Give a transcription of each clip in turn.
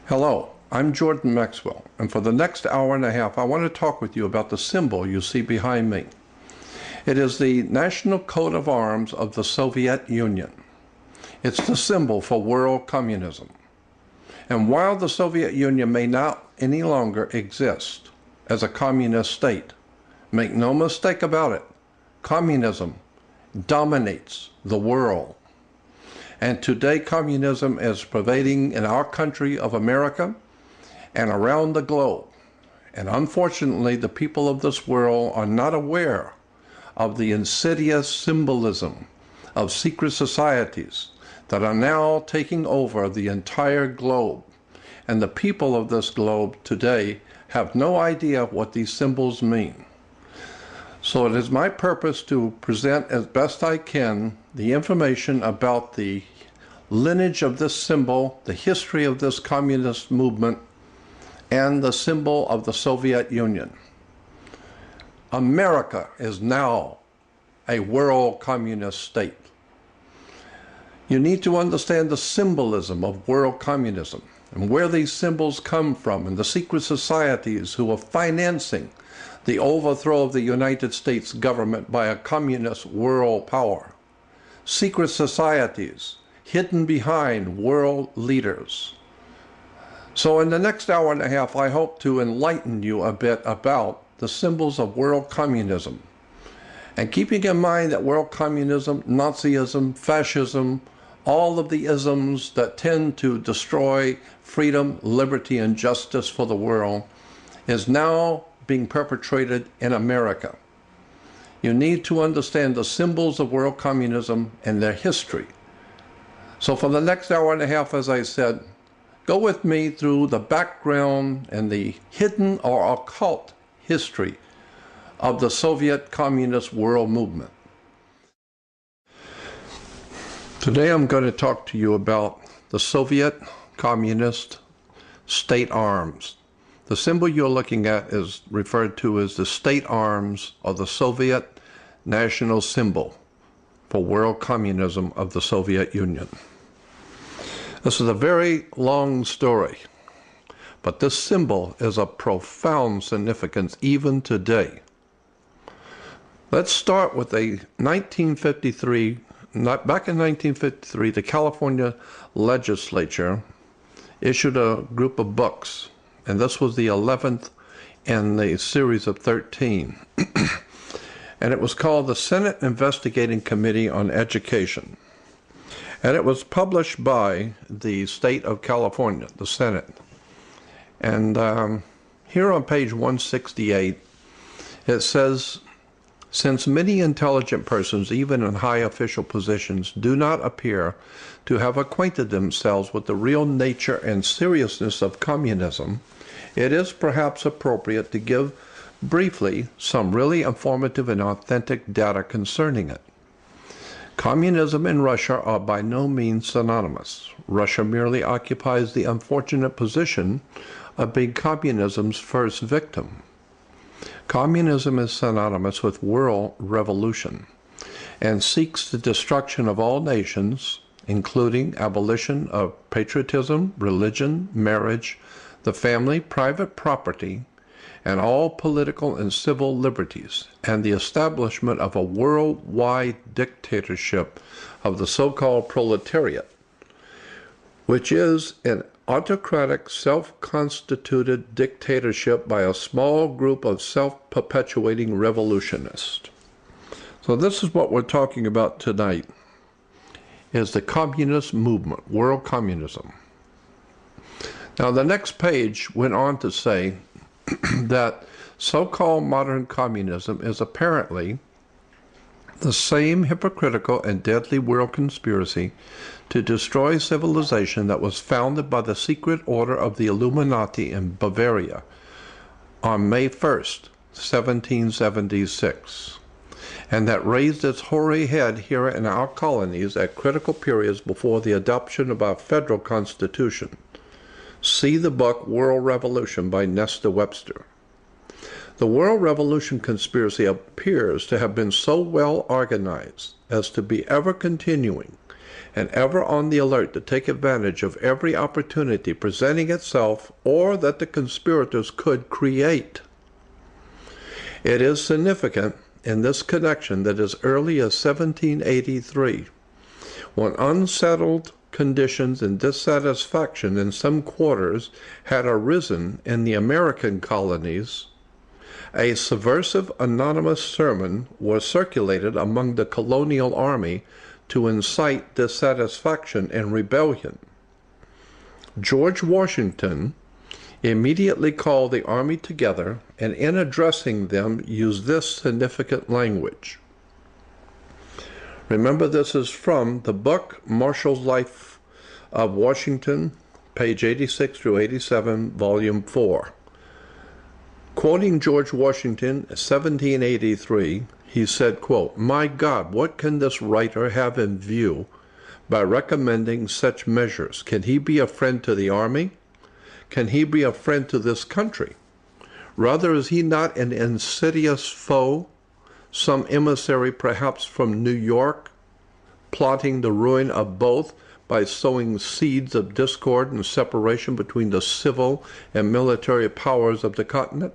Hello, I'm Jordan Maxwell, and for the next hour and a half I want to talk with you about the symbol you see behind me. It is the national coat of arms of the Soviet Union. It's the symbol for world communism. And while the Soviet Union may not any longer exist as a communist state, make no mistake about it, communism dominates the world. And today communism is pervading in our country of America and around the globe. And unfortunately, the people of this world are not aware of the insidious symbolism of secret societies that are now taking over the entire globe. And the people of this globe today have no idea what these symbols mean. So it is my purpose to present as best I can the information about the lineage of this symbol, the history of this communist movement, and the symbol of the Soviet Union. America is now a world communist state. You need to understand the symbolism of world communism and where these symbols come from and the secret societies who are financing the overthrow of the United States government by a communist world power. Secret societies hidden behind world leaders. So in the next hour and a half, I hope to enlighten you a bit about the symbols of world communism. And keeping in mind that world communism, Nazism, fascism, all of the isms that tend to destroy freedom, liberty, and justice for the world is now being perpetrated in America. You need to understand the symbols of world communism and their history. So for the next hour and a half, as I said, go with me through the background and the hidden or occult history of the Soviet Communist world movement. Today I'm going to talk to you about the Soviet Communist state arms. The symbol you're looking at is referred to as the state arms of the Soviet national symbol for world communism of the Soviet Union. This is a very long story, but this symbol is of profound significance even today. Let's start with back in 1953, the California legislature issued a group of books, and this was the 11th in the series of 13. And it was called the Senate Investigating Committee on Education. And it was published by the state of California, the Senate. And here on page 168, it says, since many intelligent persons, even in high official positions, do not appear to have acquainted themselves with the real nature and seriousness of communism, it is perhaps appropriate to give briefly some really informative and authentic data concerning it. Communism and Russia are by no means synonymous. Russia merely occupies the unfortunate position of being communism's first victim. Communism is synonymous with world revolution and seeks the destruction of all nations, including abolition of patriotism, religion, marriage, the family, private property, and all political and civil liberties, and the establishment of a worldwide dictatorship of the so-called proletariat, which is an autocratic, self-constituted dictatorship by a small group of self-perpetuating revolutionists. So this is what we're talking about tonight, is the communist movement, world communism. Now the next page went on to say that so-called modern communism is apparently the same hypocritical and deadly world conspiracy to destroy civilization that was founded by the secret order of the Illuminati in Bavaria on May 1st, 1776, and that raised its hoary head here in our colonies at critical periods before the adoption of our federal constitution. See the book World Revolution by Nestor Webster. The World Revolution conspiracy appears to have been so well organized as to be ever continuing and ever on the alert to take advantage of every opportunity presenting itself or that the conspirators could create. It is significant in this connection that as early as 1783, when unsettled conditions and dissatisfaction in some quarters had arisen in the American colonies, a subversive anonymous sermon was circulated among the colonial army to incite dissatisfaction and rebellion. George Washington immediately called the army together and in addressing them used this significant language. Remember, this is from the book Marshall's Life of Washington, page 86 through 87, volume 4. Quoting George Washington, 1783, he said, quote, "My God, what can this writer have in view by recommending such measures? Can he be a friend to the army? Can he be a friend to this country? Rather, is he not an insidious foe, some emissary perhaps from New York, plotting the ruin of both by sowing seeds of discord and separation between the civil and military powers of the continent?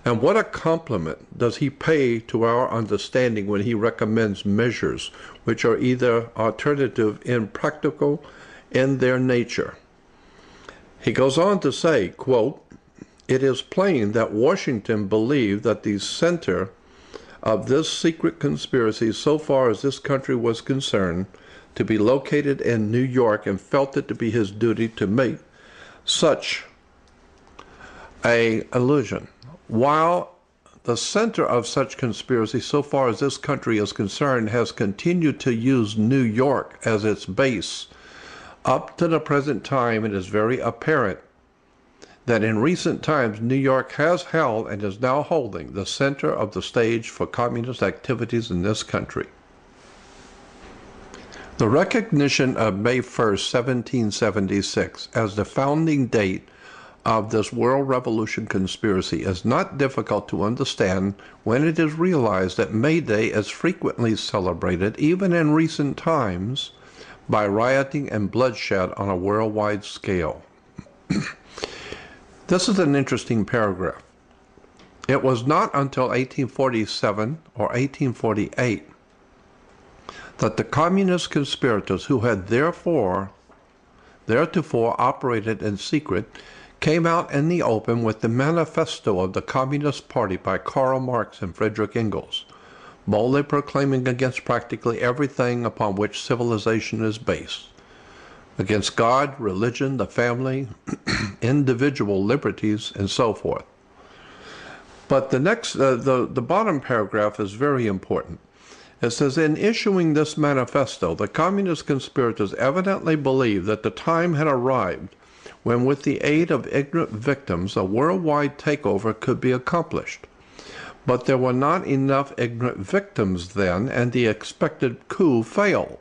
And what a compliment does he pay to our understanding when he recommends measures which are either alternative and impractical in their nature." He goes on to say, quote, "It is plain that Washington believed that the center of this secret conspiracy, so far as this country was concerned, to be located in New York, and felt it to be his duty to make such a allusion. While the center of such conspiracy, so far as this country is concerned, has continued to use New York as its base, up to the present time it is very apparent that in recent times New York has held and is now holding the center of the stage for communist activities in this country." The recognition of May 1st, 1776 as the founding date of this world revolution conspiracy is not difficult to understand when it is realized that May Day is frequently celebrated, even in recent times, by rioting and bloodshed on a worldwide scale. This is an interesting paragraph. It was not until 1847 or 1848 that the communist conspirators, who had theretofore operated in secret, came out in the open with the Manifesto of the Communist Party by Karl Marx and Friedrich Engels, boldly proclaiming against practically everything upon which civilization is based, against God, religion, the family, individual liberties, and so forth. But the next, the bottom paragraph is very important. It says, "In issuing this manifesto, the communist conspirators evidently believed that the time had arrived when, with the aid of ignorant victims, a worldwide takeover could be accomplished. But there were not enough ignorant victims then, and the expected coup failed.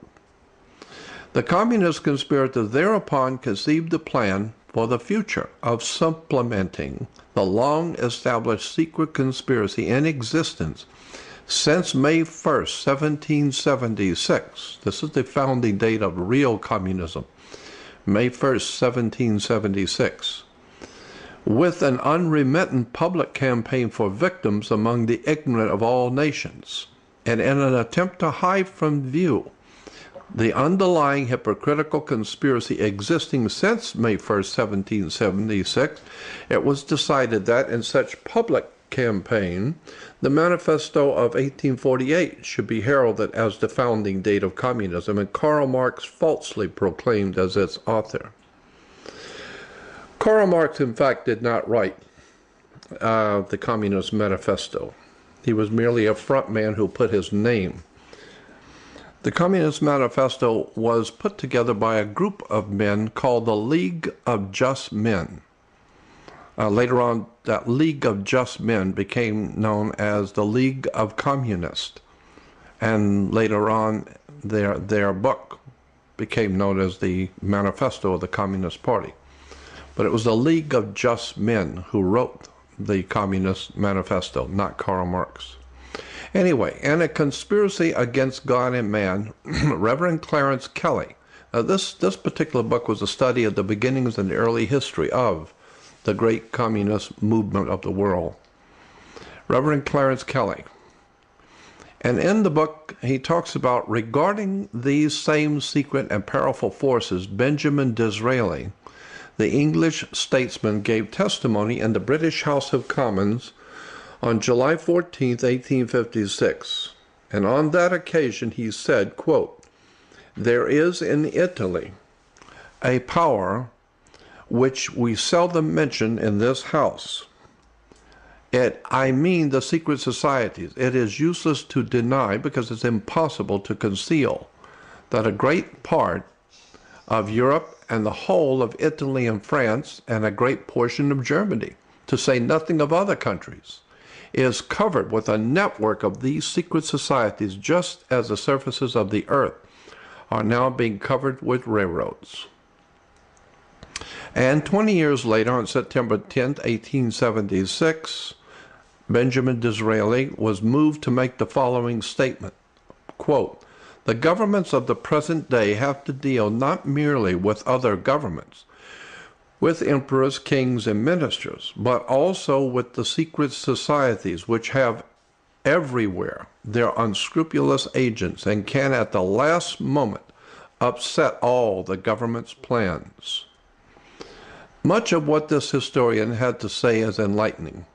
The communist conspirators thereupon conceived a plan for the future of supplementing the long-established secret conspiracy in existence since May 1st, 1776. This is the founding date of real communism. May 1st, 1776. With an unremittent public campaign for victims among the ignorant of all nations, and in an attempt to hide from view the underlying hypocritical conspiracy existing since May 1st, 1776, it was decided that in such public campaign, the Manifesto of 1848 should be heralded as the founding date of communism, and Karl Marx falsely proclaimed as its author." Karl Marx, in fact, did not write the Communist Manifesto. He was merely a front man who put his name. The Communist Manifesto was put together by a group of men called the League of Just Men. Later on, that League of Just Men became known as the League of Communists, and later on their book became known as the Manifesto of the Communist Party. But it was the League of Just Men who wrote the Communist Manifesto, not Karl Marx. Anyway, in A Conspiracy Against God and Man, Reverend Clarence Kelly. This particular book was a study of the beginnings and the early history of the great communist movement of the world. Reverend Clarence Kelly. And in the book, he talks about regarding these same secret and powerful forces, Benjamin Disraeli, the English statesman, gave testimony in the British House of Commons on July 14, 1856. And on that occasion, he said, quote, "There is in Italy a power which we seldom mention in this house. I mean the secret societies. It is useless to deny, because it's impossible to conceal, that a great part of Europe and the whole of Italy and France and a great portion of Germany, to say nothing of other countries, is covered with a network of these secret societies, just as the surfaces of the earth are now being covered with railroads." And 20 years later, on September 10, 1876, Benjamin Disraeli was moved to make the following statement, quote, "The governments of the present day have to deal not merely with other governments, with emperors, kings, and ministers, but also with the secret societies which have everywhere their unscrupulous agents and can at the last moment upset all the government's plans." Much of what this historian had to say is enlightening.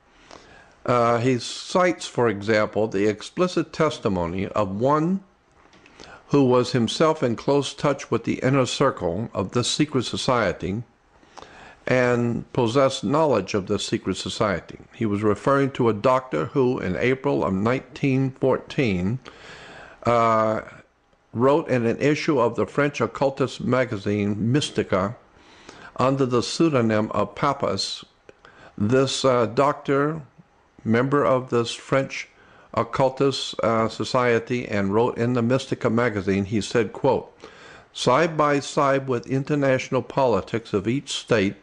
He cites, for example, the explicit testimony of one who was himself in close touch with the inner circle of this secret society and possessed knowledge of this secret society. He was referring to a doctor who, in April of 1914, wrote in an issue of the French occultist magazine Mystica under the pseudonym of Pappas. This doctor, member of this French occultist society, and wrote in the Mystica magazine, he said, quote, "Side by side with international politics of each state,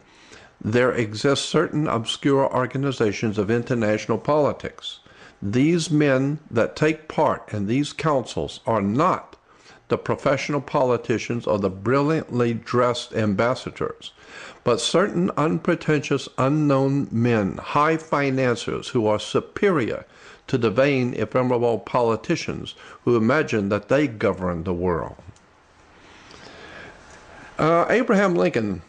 there exist certain obscure organizations of international politics. These men that take part in these councils are not the professional politicians or the brilliantly dressed ambassadors, but certain unpretentious, unknown men, high financiers who are superior to the vain, ephemeral politicians who imagine that they govern the world." Abraham Lincoln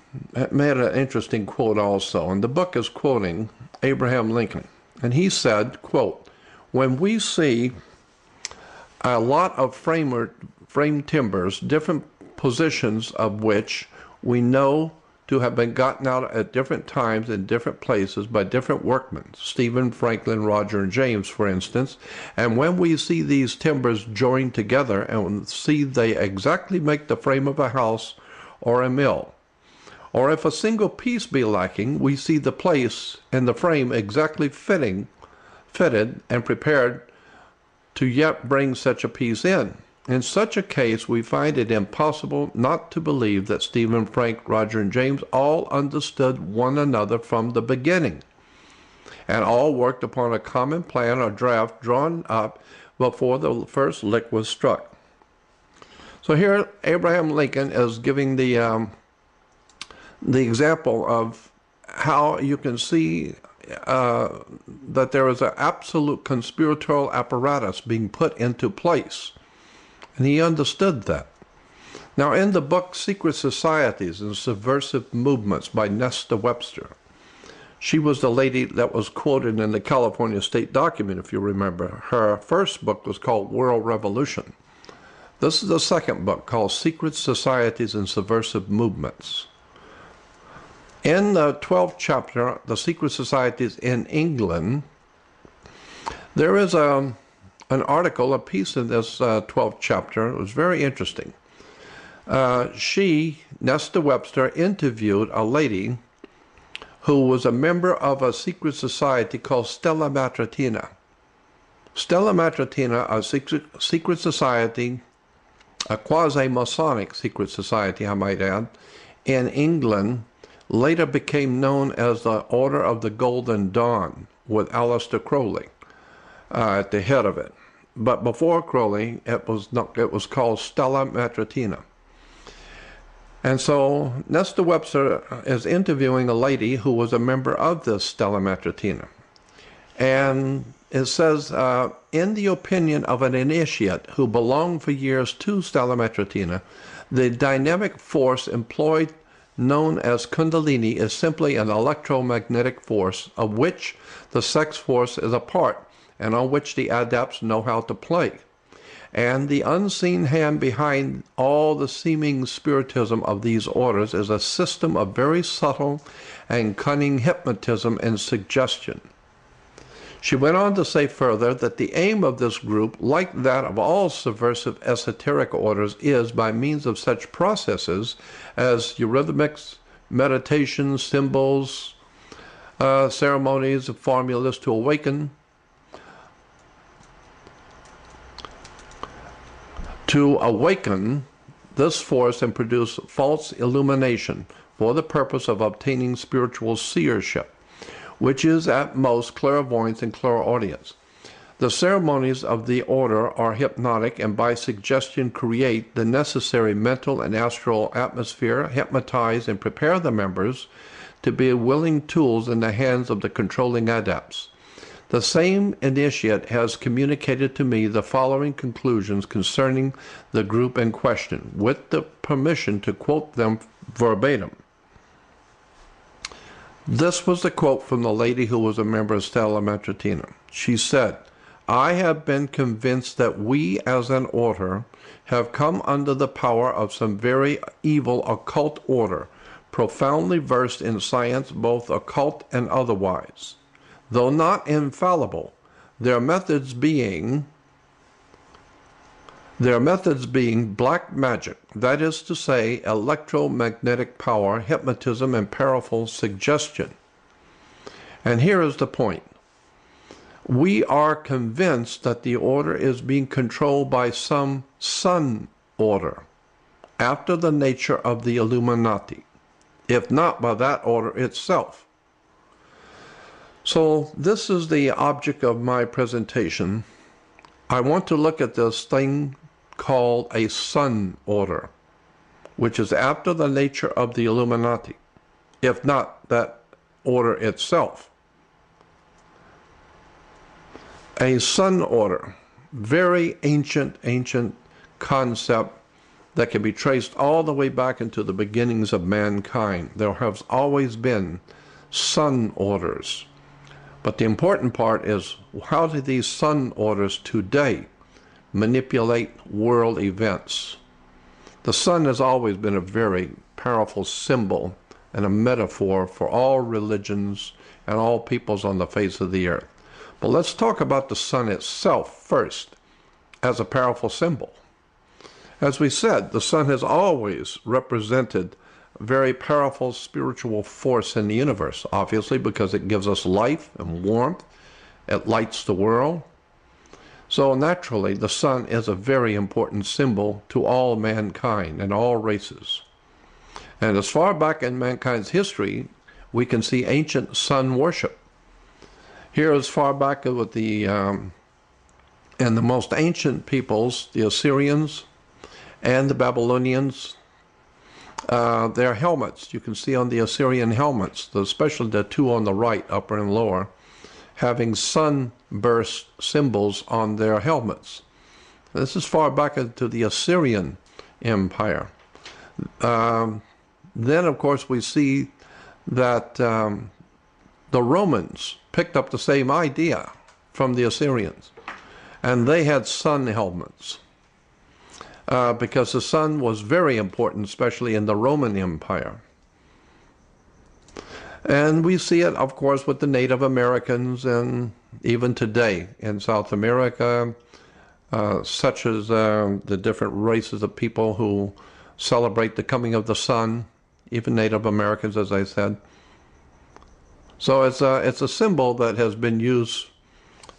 made an interesting quote also, and the book is quoting Abraham Lincoln. And he said, quote, "When we see a lot of frame timbers, different positions of which we know to have been gotten out at different times in different places by different workmen, Stephen, Franklin, Roger, and James, for instance, and when we see these timbers joined together and see they exactly make the frame of a house or a mill, or if a single piece be lacking, we see the place in the frame exactly fitted and prepared to yet bring such a piece in. In such a case, we find it impossible not to believe that Stephen, Frank, Roger, and James all understood one another from the beginning, and all worked upon a common plan or draft drawn up before the first lick was struck." So here, Abraham Lincoln is giving the example of how you can see that there is an absolute conspiratorial apparatus being put into place. And he understood that. Now, in the book Secret Societies and Subversive Movements by Nesta Webster, she was the lady that was quoted in the California State Document, if you remember. Her first book was called World Revolution. This is the second book, called Secret Societies and Subversive Movements. In the 12th chapter, The Secret Societies in England, there is an article, a piece in this 12th chapter. It was very interesting. Nesta Webster, interviewed a lady who was a member of a secret society called Stella Matritina. Stella Matritina, a secret society, a quasi-Masonic secret society, I might add, in England, later became known as the Order of the Golden Dawn, with Aleister Crowley at the head of it. but before Crowley, it was called Stella Matritina. And so Nestor Webster is interviewing a lady who was a member of this Stella Matritina. And it says, in the opinion of an initiate who belonged for years to Stella Matritina, the dynamic force employed, known as Kundalini, is simply an electromagnetic force of which the sex force is a part, and on which the adepts know how to play. And the unseen hand behind all the seeming spiritism of these orders is a system of very subtle and cunning hypnotism and suggestion. She went on to say further that the aim of this group, like that of all subversive esoteric orders, is by means of such processes as eurythmics, meditations, symbols, ceremonies, formulas to awaken this force and produce false illumination for the purpose of obtaining spiritual seership, which is at most clairvoyance and clairaudience. The ceremonies of the order are hypnotic and by suggestion create the necessary mental and astral atmosphere, hypnotize and prepare the members to be willing tools in the hands of the controlling adepts. The same initiate has communicated to me the following conclusions concerning the group in question, with the permission to quote them verbatim. This was the quote from the lady who was a member of Stella Matritina. She said, "I have been convinced that we as an order have come under the power of some very evil occult order, profoundly versed in science, both occult and otherwise. Though not infallible, their methods being black magic, that is to say, electromagnetic power, hypnotism, and powerful suggestion." And here is the point. We are convinced that the order is being controlled by some sun order, after the nature of the Illuminati, if not by that order itself. So this is the object of my presentation. I want to look at this thing called a sun order, which is after the nature of the Illuminati, if not that order itself. A sun order, very ancient concept that can be traced all the way back into the beginnings of mankind. There has always been sun orders. But the important part is, how do these sun orders today manipulate world events? The sun has always been a very powerful symbol and a metaphor for all religions and all peoples on the face of the earth. But let's talk about the sun itself first as a powerful symbol. As we said, the sun has always represented a very powerful spiritual force in the universe, obviously because it gives us life and warmth. It lights the world. So naturally, the sun is a very important symbol to all mankind and all races. And as far back in mankind's history, we can see ancient sun worship. Here, as far back with and the most ancient peoples, the Assyrians and the Babylonians, their helmets, you can see on the Assyrian helmets, especially the two on the right, upper and lower, having sunburst symbols on their helmets. This is far back into the Assyrian Empire. Then, of course, we see that the Romans picked up the same idea from the Assyrians, and they had sun helmets because the sun was very important, especially in the Roman Empire. And we see it, of course, with the Native Americans, and even today in South America, such as the different races of people who celebrate the coming of the sun, even Native Americans, as I said. So it's a symbol that has been used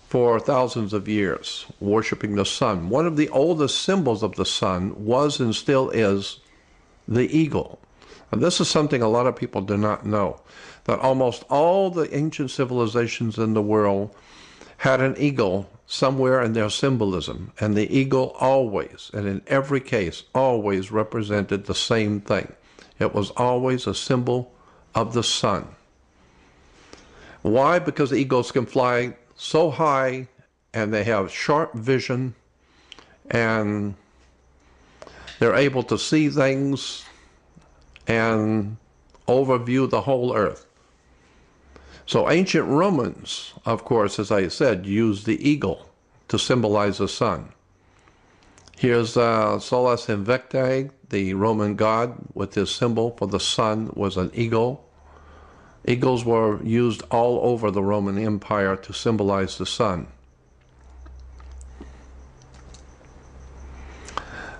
for thousands of years, worshiping the sun. One of the oldest symbols of the sun was and still is the eagle. And this is something a lot of people do not know, that almost all the ancient civilizations in the world had an eagle somewhere in their symbolism, and the eagle always, and in every case, always represented the same thing. It was always a symbol of the sun. Why? Because eagles can fly so high, and they have sharp vision, and they're able to see things and overview the whole earth. So ancient Romans, of course, as I said, used the eagle to symbolize the sun. Here's Solis Invicti, the Roman god, with his symbol for the sun was an eagle. Eagles were used all over the Roman Empire to symbolize the sun.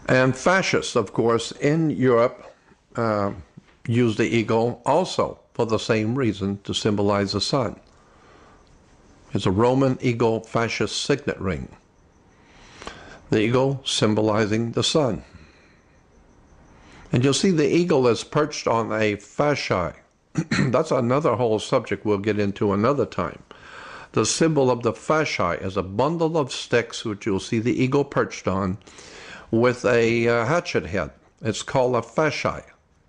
And fascists, of course, in Europe used the eagle also for the same reason, to symbolize the sun. It's a Roman eagle fascist signet ring. The eagle symbolizing the sun. And you'll see the eagle is perched on a fasci. That's another whole subject we'll get into another time. The symbol of the fasci is a bundle of sticks which you'll see the eagle perched on with a hatchet head. It's called a fasci.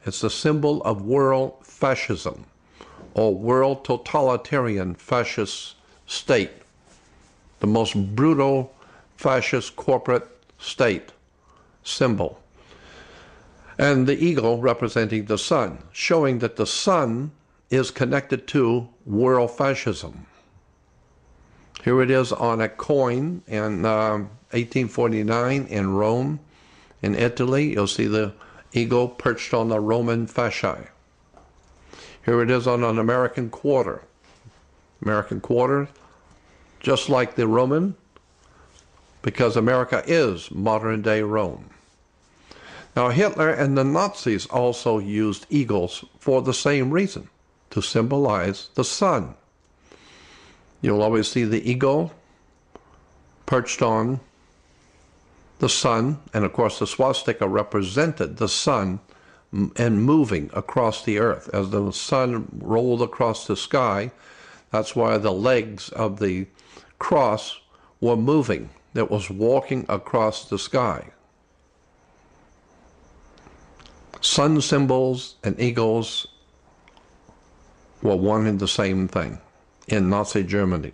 It's the symbol of world fascism, or world totalitarian fascist state, the most brutal fascist corporate state symbol. And the eagle representing the sun, showing that the sun is connected to world fascism. Here it is on a coin in 1849 in Rome, in Italy. You'll see the eagle perched on the Roman fasci. Here it is on an American quarter. American quarter, just like the Roman, because America is modern-day Rome. Now, Hitler and the Nazis also used eagles for the same reason, to symbolize the sun. You'll always see the eagle perched on the sun, and of course the swastika represented the sun and moving across the earth. As the sun rolled across the sky, that's why the legs of the cross were moving. It was walking across the sky. Sun symbols and eagles were one and the same thing in Nazi Germany.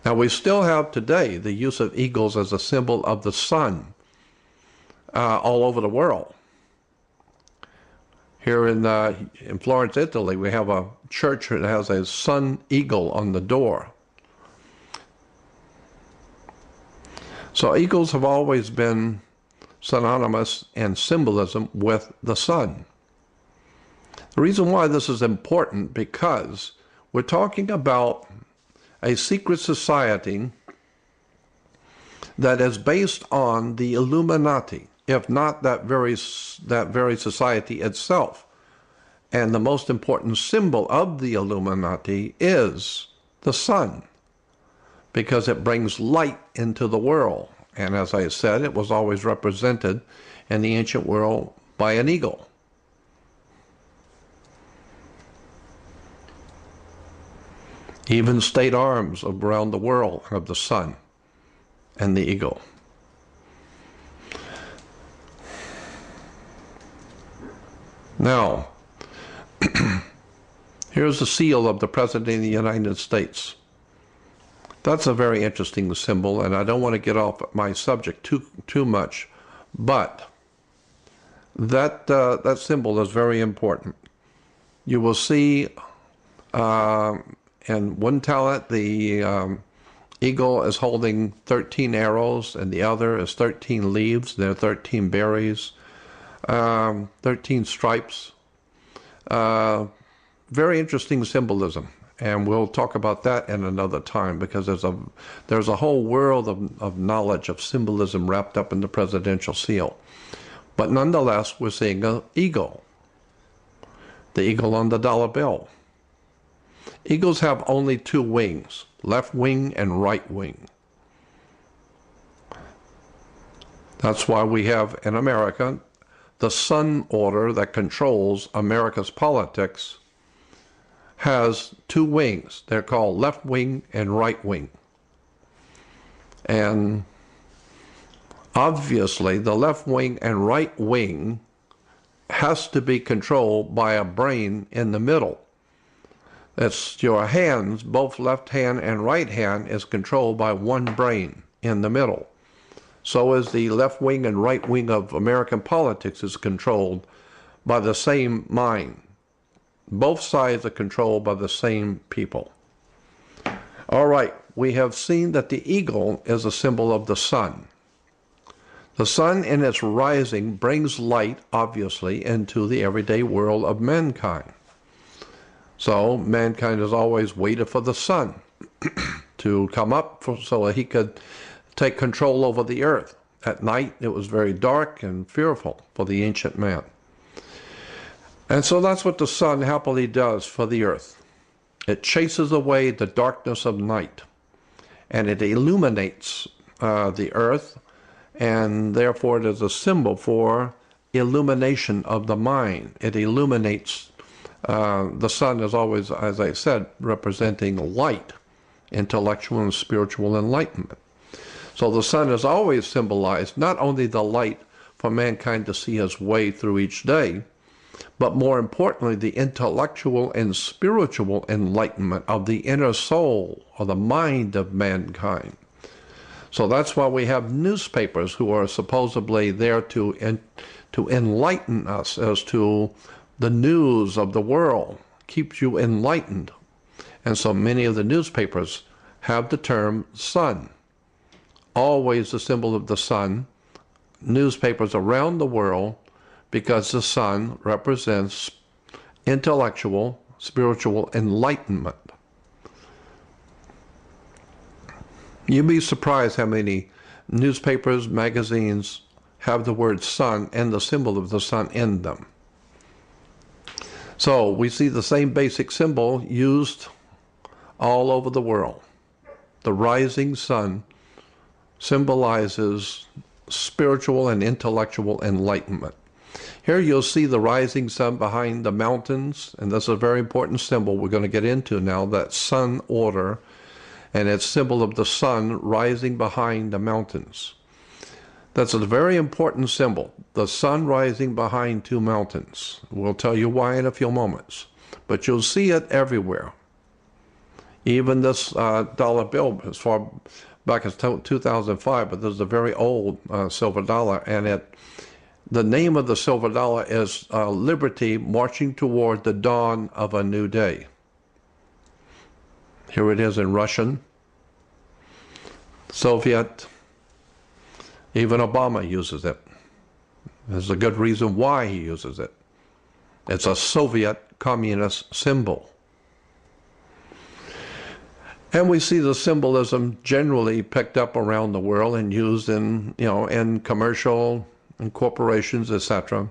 Now, we still have today the use of eagles as a symbol of the sun all over the world. Here in Florence, Italy, we have a church that has a sun eagle on the door. So eagles have always been synonymous in symbolism with the sun. The reason why this is important, because we're talking about a secret society that is based on the Illuminati, if not that very society itself. And the most important symbol of the Illuminati is the sun, because it brings light into the world. And as I said, it was always represented in the ancient world by an eagle. Even state arms around the world have the sun and the eagle. Now, here's the seal of the President of the United States. That's a very interesting symbol, and I don't want to get off my subject too much, but that symbol is very important. You will see in one talent, the eagle is holding 13 arrows, and the other is 13 leaves. There are 13 berries, 13 stripes. Very interesting symbolism, and we'll talk about that in another time, because there's a whole world of knowledge of symbolism wrapped up in the presidential seal. But nonetheless, we're seeing an eagle, the eagle on the dollar bill. Eagles have only two wings, left wing and right wing. That's why we have in America the Sun Order that controls America's politics has two wings. They're called left wing and right wing. And obviously, the left wing and right wing has to be controlled by a brain in the middle. That's your hands, both left hand and right hand, is controlled by one brain in the middle. So is the left wing and right wing of American politics is controlled by the same mind. Both sides are controlled by the same people. All right, we have seen that the eagle is a symbol of the sun. The sun in its rising brings light, obviously, into the everyday world of mankind. So mankind has always waited for the sun to come up so that he could take control over the earth. At night, it was very dark and fearful for the ancient man. And so that's what the sun happily does for the earth. It chases away the darkness of night, and it illuminates the earth, and therefore it is a symbol for illumination of the mind. It illuminates, the sun is always, as I said, representing light, intellectual and spiritual enlightenment. So the sun has always symbolized not only the light for mankind to see his way through each day, but more importantly, the intellectual and spiritual enlightenment of the inner soul or the mind of mankind. So that's why we have newspapers who are supposedly there to enlighten us as to the news of the world, keeps you enlightened. And so many of the newspapers have the term sun. Always the symbol of the sun. Newspapers around the world, because the sun represents intellectual, spiritual enlightenment. You'd be surprised how many newspapers, magazines have the word sun and the symbol of the sun in them. So we see the same basic symbol used all over the world. The rising sun symbolizes spiritual and intellectual enlightenment. Here you'll see the rising sun behind the mountains, and that's a very important symbol we're going to get into now, that sun order, and it's symbol of the sun rising behind the mountains. That's a very important symbol, the sun rising behind two mountains. We'll tell you why in a few moments, but you'll see it everywhere. Even this dollar bill, as far back as 2005, but this is a very old silver dollar, and the name of the silver dollar is Liberty Marching Toward the Dawn of a New Day. Here it is in Russian, Soviet, even Obama uses it. There's a good reason why he uses it. It's a Soviet communist symbol. And we see the symbolism generally picked up around the world and used in, in commercial and corporations, etc.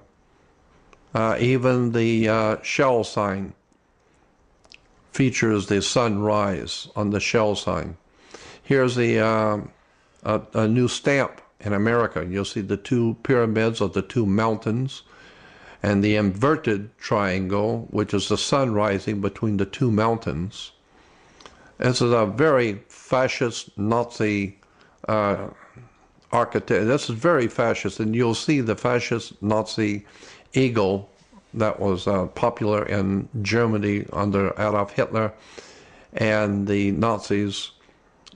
Even the shell sign features the sunrise on the shell sign. Here's a new stamp in America. You'll see the two pyramids of the two mountains and the inverted triangle, which is the sun rising between the two mountains. This is a very fascist Nazi architect. This is very fascist, and you'll see the fascist Nazi eagle that was popular in Germany under Adolf Hitler and the Nazis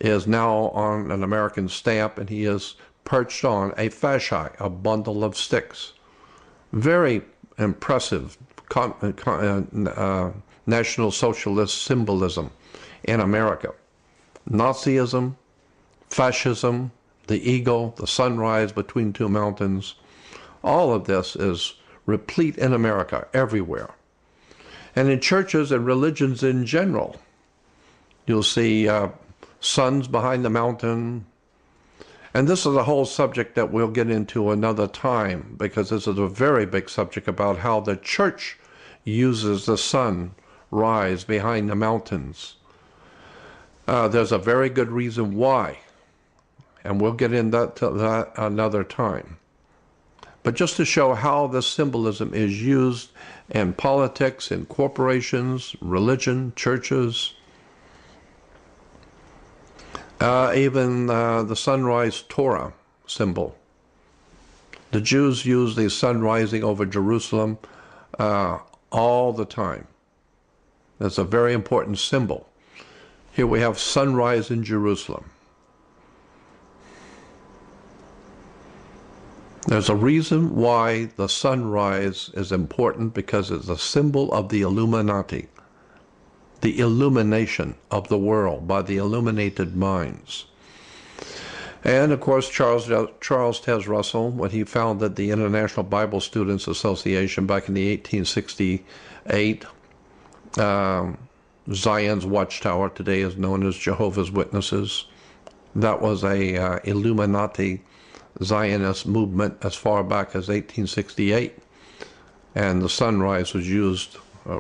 is now on an American stamp, and he is perched on a fasci, a bundle of sticks. Very impressive National Socialist symbolism in America. Nazism, fascism, the eagle, the sunrise between two mountains, all of this is replete in America, everywhere. And in churches and religions in general, you'll see suns behind the mountain. And this is a whole subject that we'll get into another time, because this is a very big subject about how the church uses the sun rise behind the mountains. There's a very good reason why, and we'll get into that another time. But just to show how this symbolism is used in politics, in corporations, religion, churches. Even the sunrise Torah symbol. The Jews use the sun rising over Jerusalem all the time. That's a very important symbol. Here we have sunrise in Jerusalem. There's a reason why the sunrise is important, because it's a symbol of the Illuminati, the illumination of the world by the illuminated minds. And of course, Charles Taze Russell, when he founded the International Bible Students Association back in the 1868, Zion's Watchtower, today is known as Jehovah's Witnesses. That was a Illuminati Zionist movement as far back as 1868, and the sunrise was used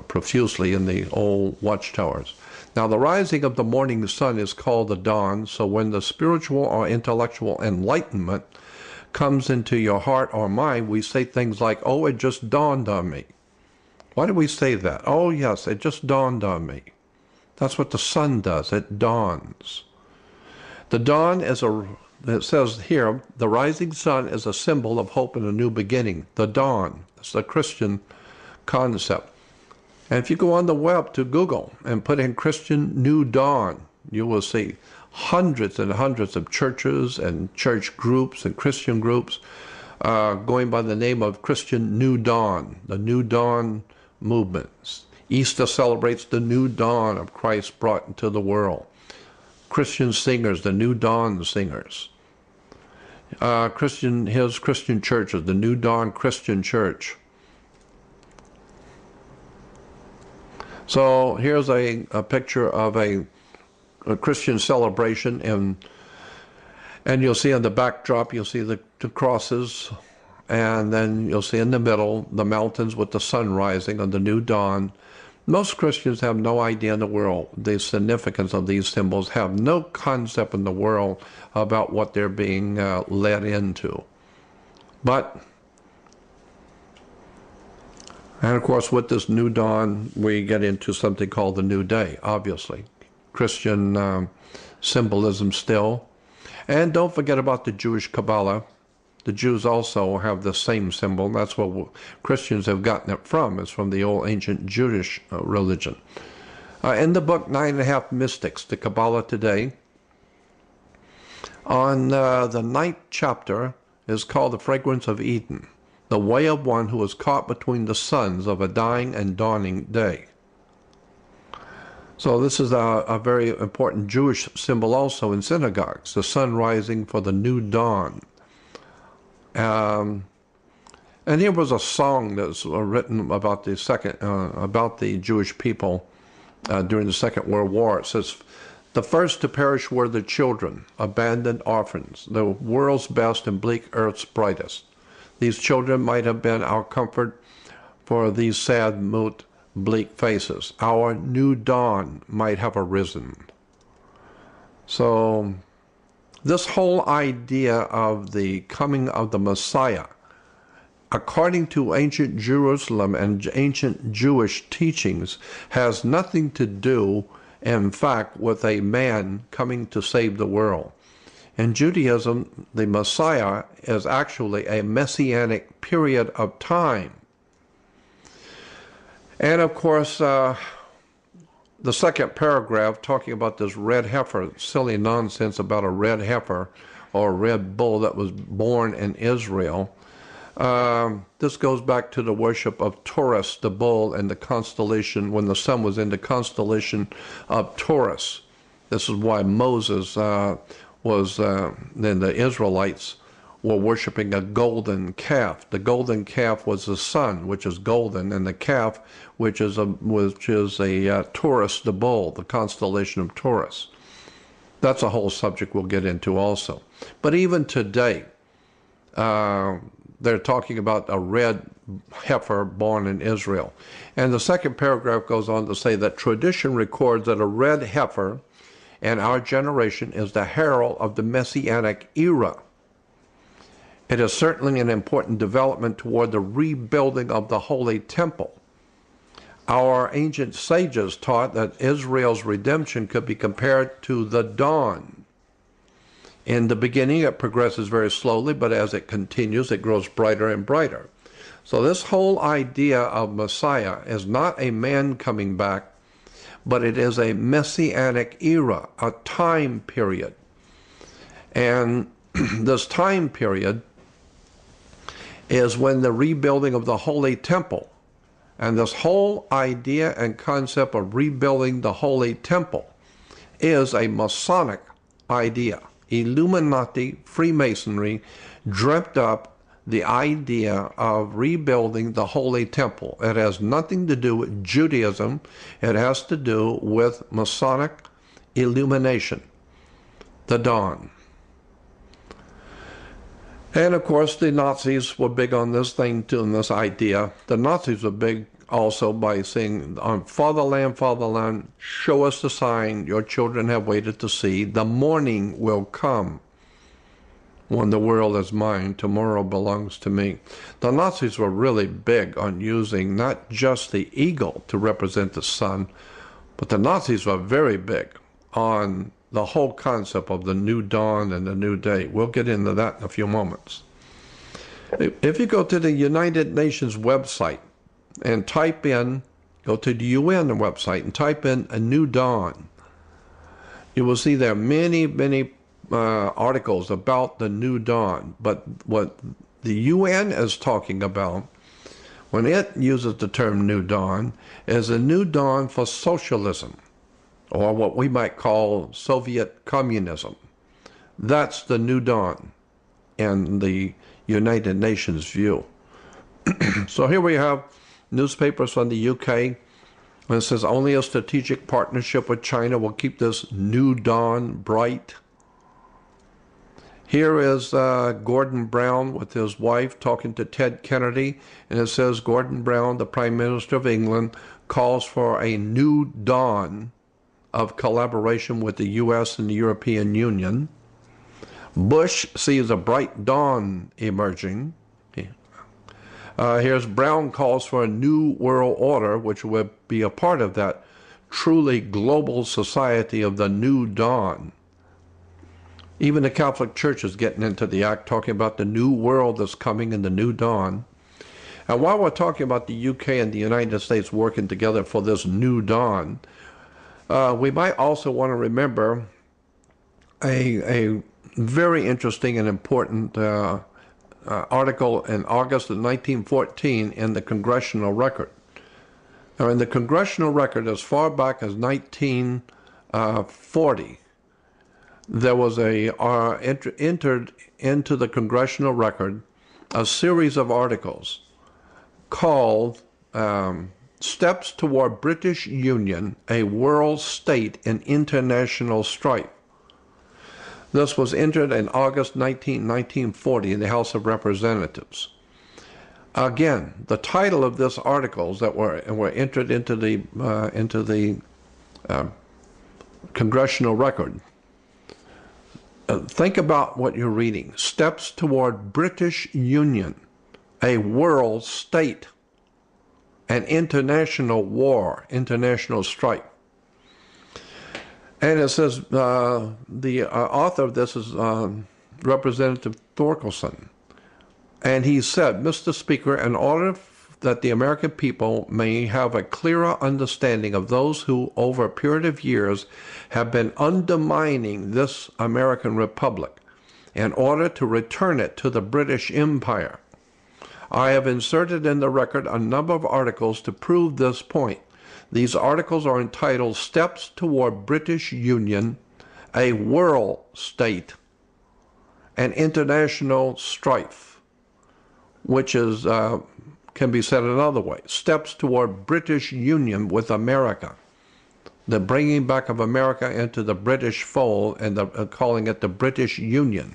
profusely in the old watchtowers. Now, the rising of the morning sun is called the dawn, so when the spiritual or intellectual enlightenment comes into your heart or mind, we say things like, oh, it just dawned on me. Why do we say that? Oh, yes, it just dawned on me. That's what the sun does. It dawns. The dawn is it says here, the rising sun is a symbol of hope and a new beginning. The dawn. It's a Christian concept. And if you go on the web to Google and put in Christian New Dawn, you will see hundreds and hundreds of churches and church groups and Christian groups going by the name of Christian New Dawn, the New Dawn movements. Easter celebrates the new dawn of Christ brought into the world. Christian singers, the New Dawn singers. Christian churches, the New Dawn Christian Church. So here's a picture of a Christian celebration, and you'll see on the backdrop, you'll see the crosses, and then you'll see in the middle the mountains with the sun rising on the new dawn. Most Christians have no idea in the world the significance of these symbols, have no concept in the world about what they're being led into. And of course, with this new dawn, we get into something called the new day, obviously. Christian symbolism still. And don't forget about the Jewish Kabbalah. The Jews also have the same symbol. That's what Christians have gotten it from. It's from the old ancient Jewish religion. In the book 9.5 Mystics, the Kabbalah Today, on the 9th chapter is called The Fragrance of Eden, the way of one who is caught between the suns of a dying and dawning day. So this is a very important Jewish symbol also in synagogues, the sun rising for the new dawn. And here was a song that's written about the Jewish people during the Second World War. It says, "The first to perish were the children, abandoned orphans, the world's best and bleak earth's brightest. These children might have been our comfort for these sad, mute, bleak faces. Our new dawn might have arisen." So this whole idea of the coming of the Messiah, according to ancient Jerusalem and ancient Jewish teachings, has nothing to do, in fact, with a man coming to save the world. In Judaism, the Messiah is actually a messianic period of time. And of course, the second paragraph talking about this red heifer, silly nonsense about a red heifer or a red bull that was born in Israel. This goes back to the worship of Taurus, the bull, and the constellation, when the sun was in the constellation of Taurus. This is why Moses then the Israelites were worshiping a golden calf. The golden calf was the sun, which is golden, and the calf, which is a Taurus, the bull, the constellation of Taurus. That's a whole subject we'll get into also. But even today, they're talking about a red heifer born in Israel. And the second paragraph goes on to say that tradition records that a red heifer in our generation is the herald of the Messianic era. It is certainly an important development toward the rebuilding of the Holy Temple. Our ancient sages taught that Israel's redemption could be compared to the dawn. In the beginning, it progresses very slowly, but as it continues, it grows brighter and brighter. So this whole idea of Messiah is not a man coming back, but it is a messianic era, a time period. And this time period is when the rebuilding of the Holy Temple, and this whole idea and concept of rebuilding the Holy Temple is a Masonic idea. Illuminati, Freemasonry, dreamt up the idea of rebuilding the Holy Temple. It has nothing to do with Judaism. It has to do with Masonic illumination, the dawn. And of course, the Nazis were big on this thing too, on this idea. The Nazis were big also by saying, on fatherland, show us the sign your children have waited to see. The morning will come when the world is mine. Tomorrow belongs to me. The Nazis were really big on using not just the eagle to represent the sun, but the Nazis were very big on the whole concept of the new dawn and the new day. We'll get into that in a few moments. If you go to the United Nations website and type in, go to the UN website and type in a new dawn, you will see there are many articles about the new dawn. But what the UN is talking about when it uses the term new dawn is a new dawn for socialism, or what we might call Soviet communism. That's the new dawn in the United Nations view. So here we have newspapers from the UK, and it says only a strategic partnership with China will keep this new dawn bright. Here is Gordon Brown with his wife talking to Ted Kennedy, and it says Gordon Brown, the Prime Minister of England, calls for a new dawn of collaboration with the U.S. and the European Union. Bush sees a bright dawn emerging. Here's Brown calls for a new world order, which would be a part of that truly global society of the new dawn. Even the Catholic Church is getting into the act, talking about the new world that's coming in the new dawn. And while we're talking about the UK and the United States working together for this new dawn, we might also want to remember a very interesting and important article in August of 1914 in the Congressional Record. Now, in the Congressional Record, as far back as 1940, there was entered into the Congressional Record a series of articles called Steps Toward British Union, a World State in International Strife. This was entered in August 1940 in the House of Representatives. Again, the title of this articles that were entered into the Congressional Record. Think about what you're reading. Steps Toward British Union, a World State, an international war, international strife. And it says the author of this is Representative Thorkelson. And he said, Mr. Speaker, in order that the American people may have a clearer understanding of those who, over a period of years, have been undermining this American Republic, in order to return it to the British Empire, I have inserted in the record a number of articles to prove this point. These articles are entitled Steps Toward British Union, a World State, and International Strife, which is can be said another way. Steps Toward British Union with America, the bringing back of America into the British fold, and calling it the British Union,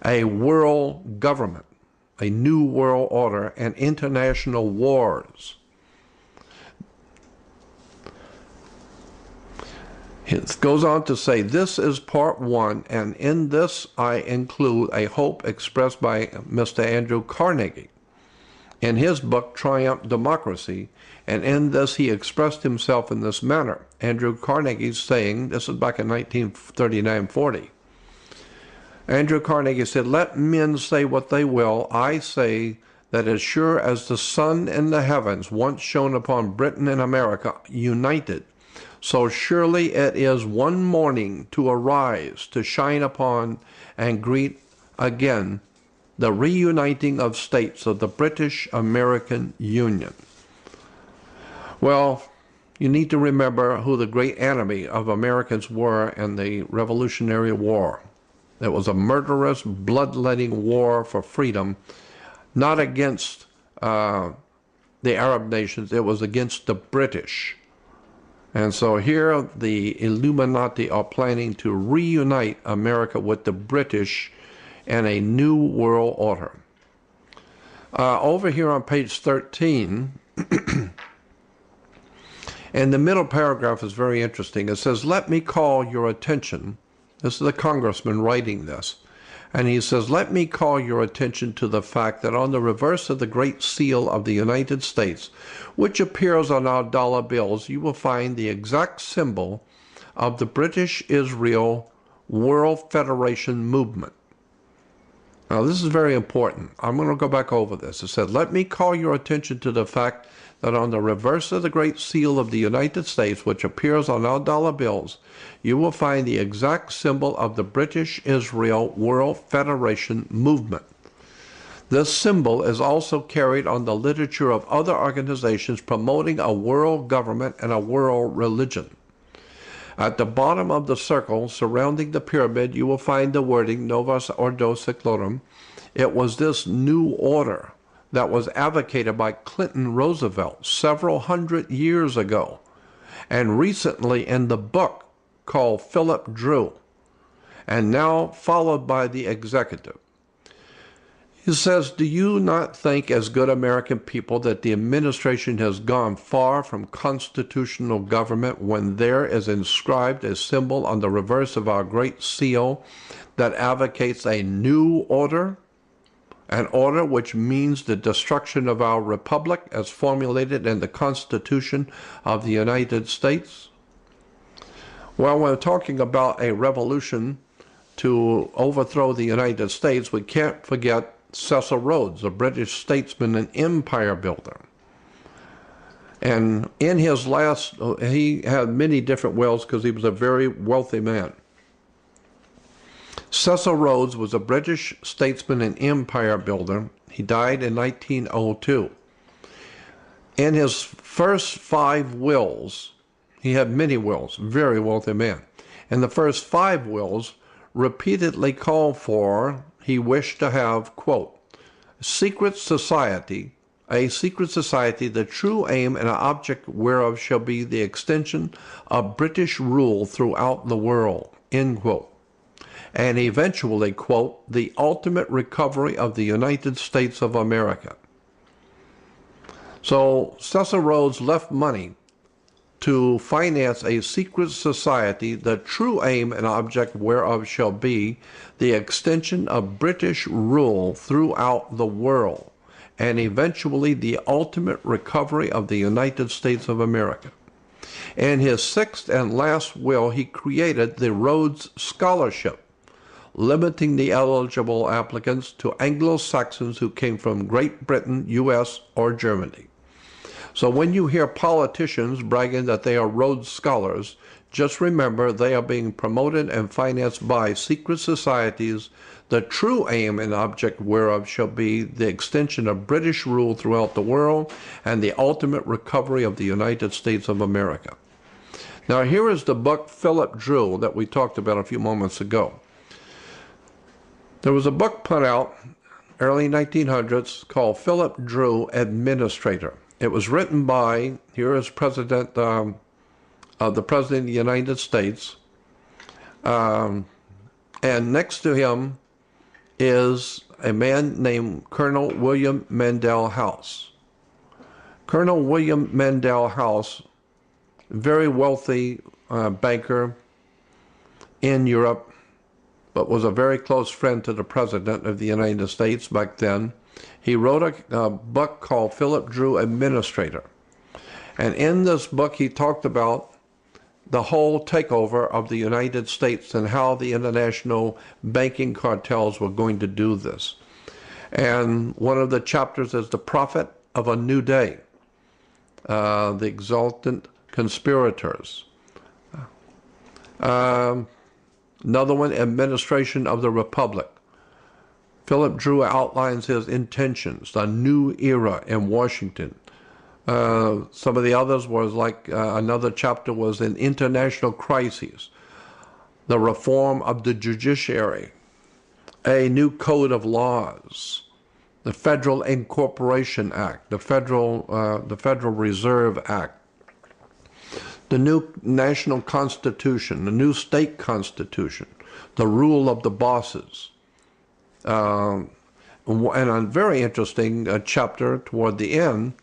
a world government, a new world order, and international wars. It goes on to say, this is part one, and in this I include a hope expressed by Mr. Andrew Carnegie in his book, Triumph Democracy, and in this he expressed himself in this manner. Andrew Carnegie saying, this is back in 1939-40, Andrew Carnegie said, "Let men say what they will. I say that as sure as the sun in the heavens once shone upon Britain and America united, so surely it is one morning to arise, to shine upon and greet again the reuniting of states of the British-American Union." Well, you need to remember who the great enemy of Americans were in the Revolutionary War. It was a murderous, bloodletting war for freedom, not against the Arab nations, it was against the British. And so here the Illuminati are planning to reunite America with the British in a new world order. Over here on page 13, and the middle paragraph is very interesting. It says, "Let me call your attention." This is the congressman writing this. And he says, "Let me call your attention to the fact that on the reverse of the Great Seal of the United States, which appears on our dollar bills, you will find the exact symbol of the British Israel World Federation movement." Now, this is very important. I'm going to go back over this. It said, "Let me call your attention to the fact that on the reverse of the Great Seal of the United States, which appears on our dollar bills, you will find the exact symbol of the British Israel World Federation movement. This symbol is also carried on the literature of other organizations promoting a world government and a world religion. At the bottom of the circle surrounding the pyramid, you will find the wording Novus Ordo Seclorum. It was this new order that was advocated by Clinton Roosevelt several hundred years ago, and recently in the book called Philip Drew, and now followed by the executive. He says, "Do you not think as good American people that the administration has gone far from constitutional government when there is inscribed a symbol on the reverse of our Great Seal that advocates a new order? An order which means the destruction of our republic as formulated in the Constitution of the United States?" Well, we're talking about a revolution to overthrow the United States. We can't forget Cecil Rhodes, a British statesman and empire builder. And in his last, he had many different wills because he was a very wealthy man. Cecil Rhodes was a British statesman and empire builder. He died in 1902. In his first 5 wills, he had many wills, very wealthy man. In the first 5 wills, repeatedly called for, he wished to have, quote, a secret society, the true aim and object whereof shall be the extension of British rule throughout the world, end quote. And eventually, quote, the ultimate recovery of the United States of America. So Cecil Rhodes left money to finance a secret society, the true aim and object whereof shall be the extension of British rule throughout the world, and eventually the ultimate recovery of the United States of America. In his 6th and last will, he created the Rhodes Scholarship, limiting the eligible applicants to Anglo-Saxons who came from Great Britain, U.S., or Germany. So when you hear politicians bragging that they are Rhodes Scholars, just remember they are being promoted and financed by secret societies, the true aim and object whereof shall be the extension of British rule throughout the world and the ultimate recovery of the United States of America. Now here is the book Philip Drew that we talked about a few moments ago. There was a book put out early 1900s called Philip Drew, Administrator. It was written by, here is President, the President of the United States, and next to him is a man named Colonel William Mandel House. Colonel William Mandel House, very wealthy banker in Europe, but was a very close friend to the President of the United States back then. He wrote a book called Philip Drew, Administrator. And in this book, he talked about the whole takeover of the United States and how the international banking cartels were going to do this. And one of the chapters is the prophet of a new day, the exultant conspirators. Another one, administration of the republic. Philip Drew outlines his intentions, the new era in Washington. Some of the others was like, another chapter was in international crises, the reform of the judiciary, a new code of laws, the Federal Incorporation Act, the Federal Reserve Act, the new national constitution, the new state constitution, the rule of the bosses. And a very interesting chapter toward the end,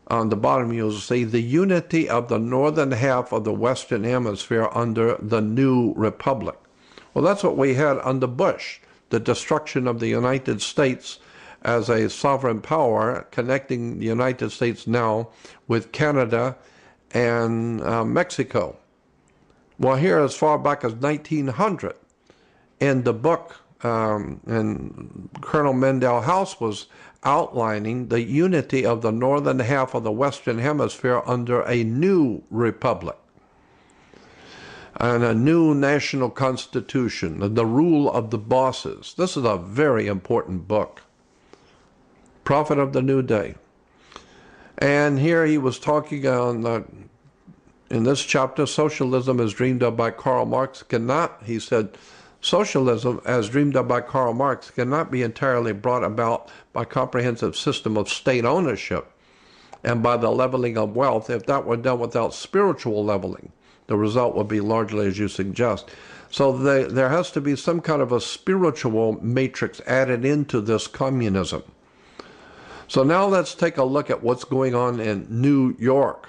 on the bottom you'll see the unity of the northern half of the Western Hemisphere under the new republic. Well, that's what we had under Bush, the destruction of the United States as a sovereign power, connecting the United States now with Canada and Mexico. Well, here as far back as 1900, in the book, and Colonel Mendell House was outlining the unity of the northern half of the Western Hemisphere under a new republic and a new national constitution, and the rule of the bosses. This is a very important book. Prophet of the New Day. And here he was talking on in this chapter, socialism as dreamed of by Karl Marx cannot, he said, socialism as dreamed of by Karl Marx cannot be entirely brought about by a comprehensive system of state ownership and by the leveling of wealth. If that were done without spiritual leveling, the result would be largely as you suggest. So there has to be some kind of a spiritual matrix added into this communism. So now let's take a look at what's going on in New York.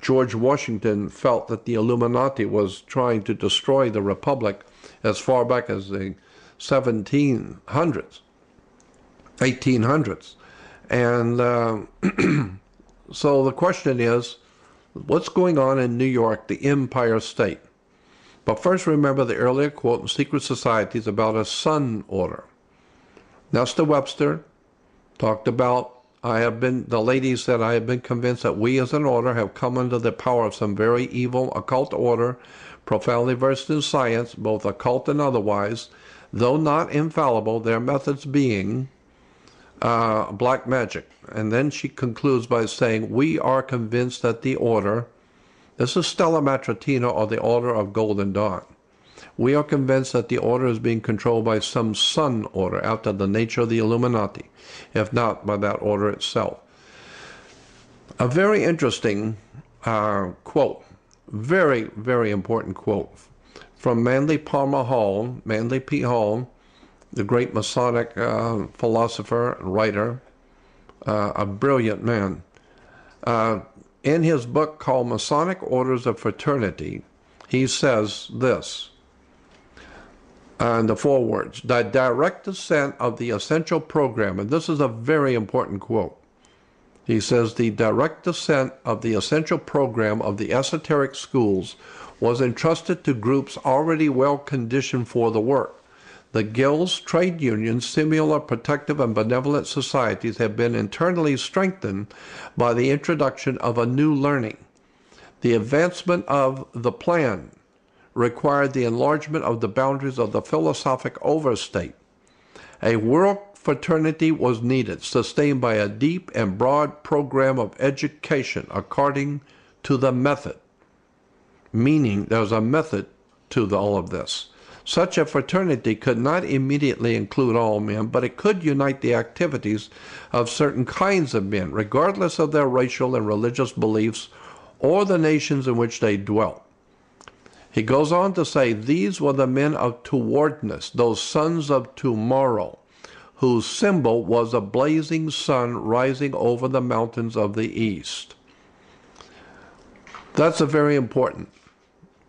George Washington felt that the Illuminati was trying to destroy the Republic as far back as the 1700s, 1800s. And so the question is, what's going on in New York, the Empire State? But first remember the earlier quote in Secret Societies about a sun order. Nestor Webster talked about, the lady said, I have been convinced that we as an order have come under the power of some very evil occult order, profoundly versed in science, both occult and otherwise, though not infallible, their methods being black magic. And then she concludes by saying, we are convinced that the order, this is Stella Matritina, or the Order of Golden Dawn. We are convinced that the order is being controlled by some sun order after the nature of the Illuminati, if not by that order itself. A very interesting quote, very, very important quote from Manly Palmer Hall, Manly P. Hall, the great Masonic philosopher and writer, a brilliant man. In his book called Masonic Orders of Fraternity, he says this, and the forewords, the direct descent of the essential program, and this is a very important quote. He says, the direct descent of the essential program of the esoteric schools was entrusted to groups already well conditioned for the work. The guilds, trade unions, similar protective and benevolent societies have been internally strengthened by the introduction of a new learning. The advancement of the plan required the enlargement of the boundaries of the philosophic overstate. A world fraternity was needed, sustained by a deep and broad program of education according to the method. Meaning there's a method to all of this. Such a fraternity could not immediately include all men, but it could unite the activities of certain kinds of men, regardless of their racial and religious beliefs or the nations in which they dwelt. He goes on to say, these were the men of towardness, those sons of tomorrow, whose symbol was a blazing sun rising over the mountains of the east. That's a very important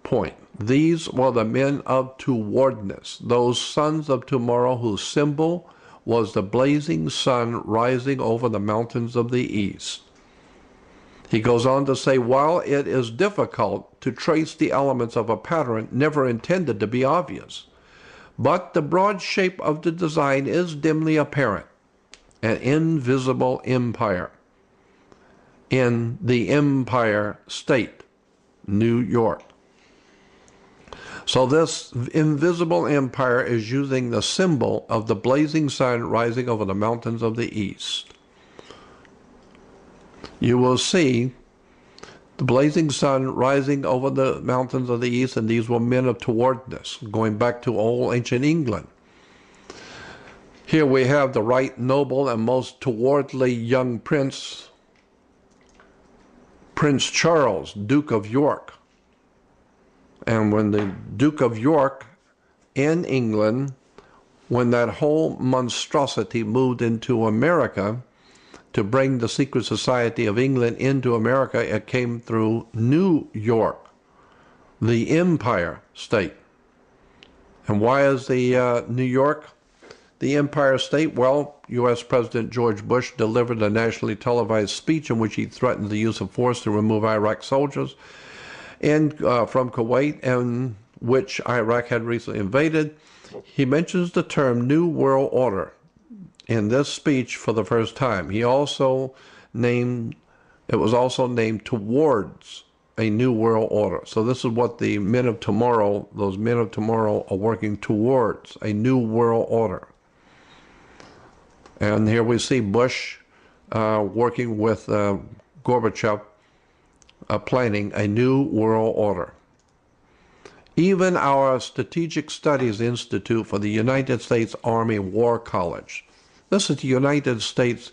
point. These were the men of towardness, those sons of tomorrow whose symbol was the blazing sun rising over the mountains of the east. He goes on to say, while it is difficult to trace the elements of a pattern never intended to be obvious, but the broad shape of the design is dimly apparent, an invisible empire in the Empire State, New York. So this invisible empire is using the symbol of the blazing sun rising over the mountains of the east. You will see the blazing sun rising over the mountains of the east, and these were men of towardness, going back to old ancient England. Here we have the right noble and most towardly young prince, Prince Charles, Duke of York. And when the Duke of York in England, when that whole monstrosity moved into America to bring the secret society of England into America, it came through New York, the Empire State. And why is the New York the Empire State? Well, U.S. President George Bush delivered a nationally televised speech in which he threatened the use of force to remove Iraq soldiers from Kuwait, and which Iraq had recently invaded. He mentions the term New World Order in this speech for the first time. It was also named Towards a New World Order. So this is what the men of tomorrow, those men of tomorrow, are working towards, a new world order. And here we see Bush working with Gorbachev, planning a new world order. Even our Strategic Studies Institute for the United States Army War College. This is the United States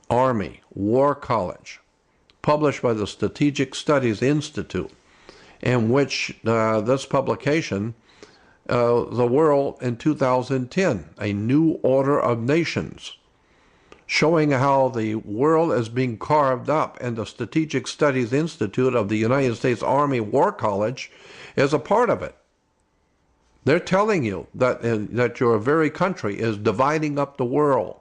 Army War College, published by the Strategic Studies Institute, in which this publication, The World in 2010, A New Order of Nations, showing how the world is being carved up, and the Strategic Studies Institute of the United States Army War College is a part of it. They're telling you that your very country is dividing up the world.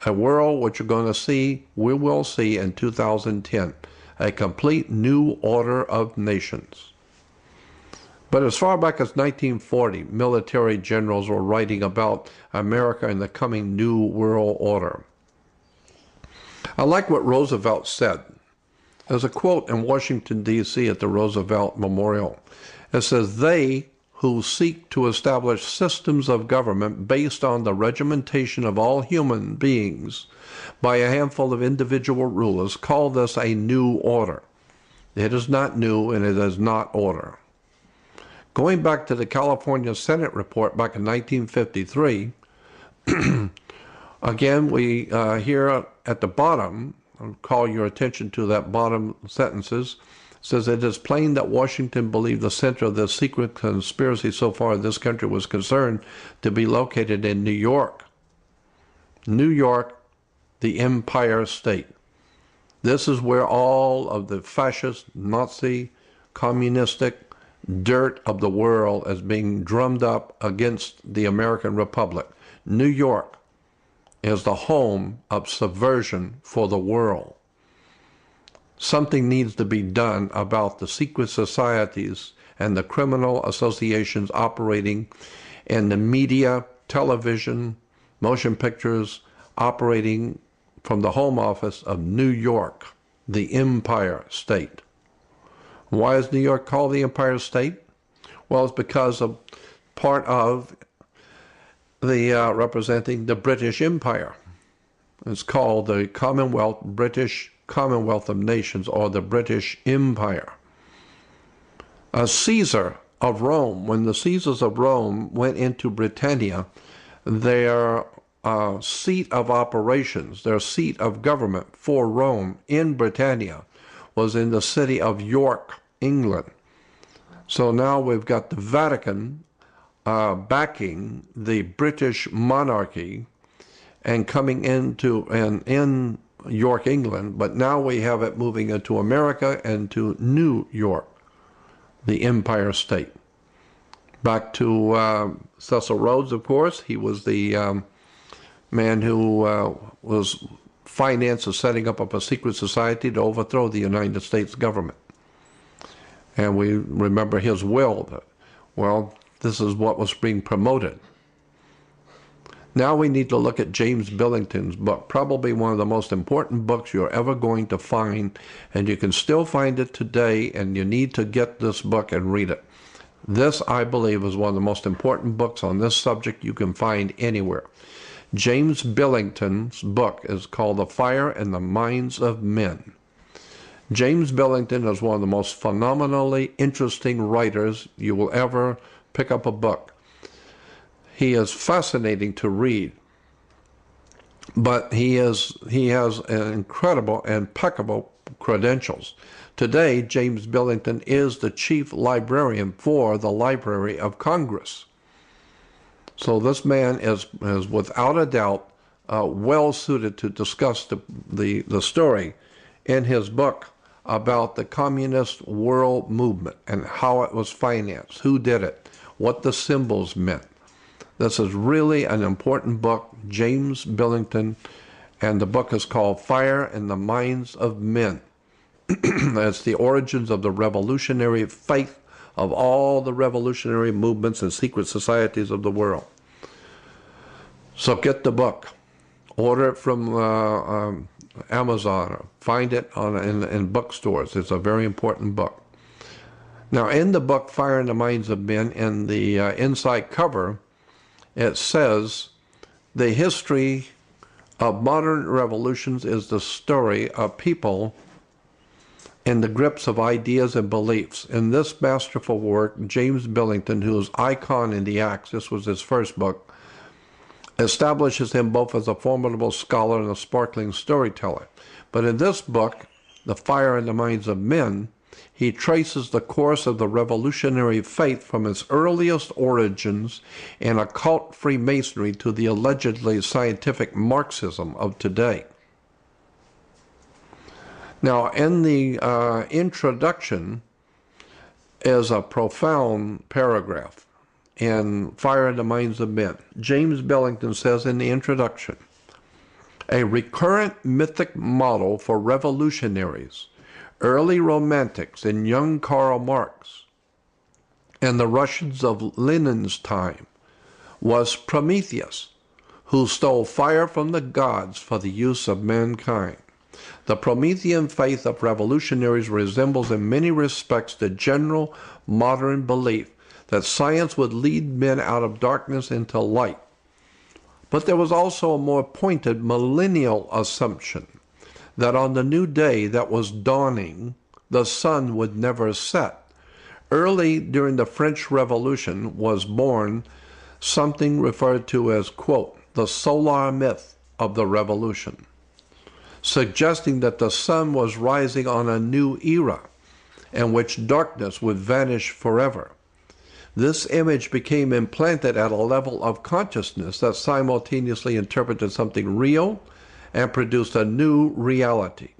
A world which you're going to see, we will see in 2010, a complete new order of nations. But as far back as 1940, military generals were writing about America and the coming new world order. I like what Roosevelt said. There's a quote in Washington, D.C. at the Roosevelt Memorial. It says, "They who seek to establish systems of government based on the regimentation of all human beings by a handful of individual rulers call this a new order. It is not new, and it is not order." Going back to the California Senate report back in 1953, again, we here at the bottom, I'll call your attention to that bottom sentences, says, "It is plain that Washington believed the center of the secret conspiracy so far as this country was concerned to be located in New York." New York, the Empire State. This is where all of the fascist, Nazi, communistic dirt of the world is being drummed up against the American Republic. New York is the home of subversion for the world. Something needs to be done about the secret societies and the criminal associations operating in the media, television, motion pictures, operating from the home office of New York, the Empire State. Why is New York called the Empire State? Well, it's because of part of the representing the British Empire. It's called the British Commonwealth of Nations, or the British Empire. A Caesar of Rome, when the Caesars of Rome went into Britannia, their seat of operations, their seat of government for Rome in Britannia was in the city of York, England. So now we've got the Vatican backing the British monarchy and coming into in York, England, but now we have it moving into America and to New York, the Empire State. Back to Cecil Rhodes, of course. He was the man who was finance the setting up of a secret society to overthrow the United States government. And we remember his will. Well, this is what was being promoted. Now we need to look at James Billington's book, probably one of the most important books you're ever going to find, and you can still find it today, and you need to get this book and read it. This, I believe, is one of the most important books on this subject you can find anywhere. James Billington's book is called The Fire in the Minds of Men. James Billington is one of the most phenomenally interesting writers you will ever pick up a book. He is fascinating to read, but he has incredible, impeccable credentials. Today, James Billington is the chief librarian for the Library of Congress. So this man is without a doubt well suited to discuss the story in his book about the communist world movement and how it was financed, who did it, what the symbols meant. This is really an important book, James Billington, and the book is called Fire in the Minds of Men. It's the origins of the revolutionary faith of all the revolutionary movements and secret societies of the world. So get the book. Order it from Amazon, or find it in bookstores. It's a very important book. Now, in the book Fire in the Minds of Men, in the inside cover, it says, the history of modern revolutions is the story of people in the grips of ideas and beliefs. In this masterful work, James Billington, whose icon in the Acts, this was his first book, establishes him both as a formidable scholar and a sparkling storyteller. But in this book, The Fire in the Minds of Men, he traces the course of the revolutionary faith from its earliest origins in occult Freemasonry to the allegedly scientific Marxism of today. Now, in the introduction is a profound paragraph in Fire in the Minds of Men. James Billington says in the introduction, a recurrent mythic model for revolutionaries, early romantics and young Karl Marx, and the Russians of Lenin's time, was Prometheus, who stole fire from the gods for the use of mankind. The Promethean faith of revolutionaries resembles in many respects the general modern belief that science would lead men out of darkness into light. But there was also a more pointed millennial assumption that on the new day that was dawning, the sun would never set. Early during the French Revolution was born something referred to as, quote, the solar myth of the revolution, suggesting that the sun was rising on a new era in which darkness would vanish forever. This image became implanted at a level of consciousness that simultaneously interpreted something real and produced a new reality.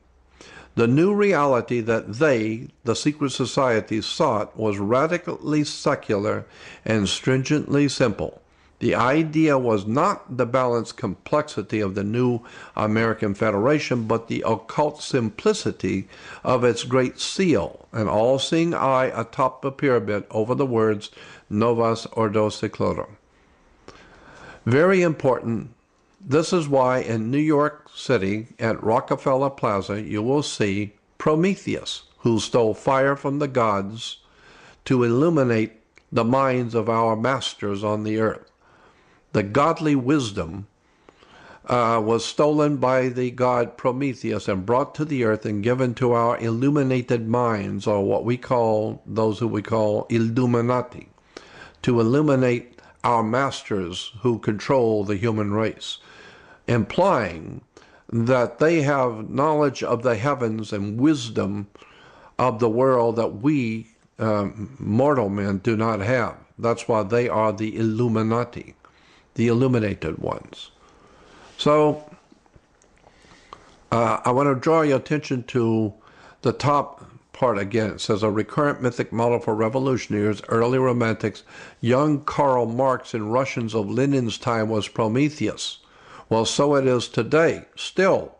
The new reality that they, the secret society, sought was radically secular and stringently simple. The idea was not the balanced complexity of the new American Federation, but the occult simplicity of its great seal, an all-seeing eye atop the pyramid over the words Novus Ordo Seclorum. Very important. This is why in New York City at Rockefeller Plaza you will see Prometheus, who stole fire from the gods to illuminate the minds of our masters on the earth. The godly wisdom was stolen by the god Prometheus and brought to the earth and given to our illuminated minds, or what we call, those who we call Illuminati, to illuminate our masters who control the human race, implying that they have knowledge of the heavens and wisdom of the world that we mortal men do not have. That's why they are the Illuminati, the illuminated ones. So I want to draw your attention to the top part again. It says a recurrent mythic model for revolutionaries, early romantics, young Karl Marx and Russians of Lenin's time was Prometheus. Well, so it is today, still.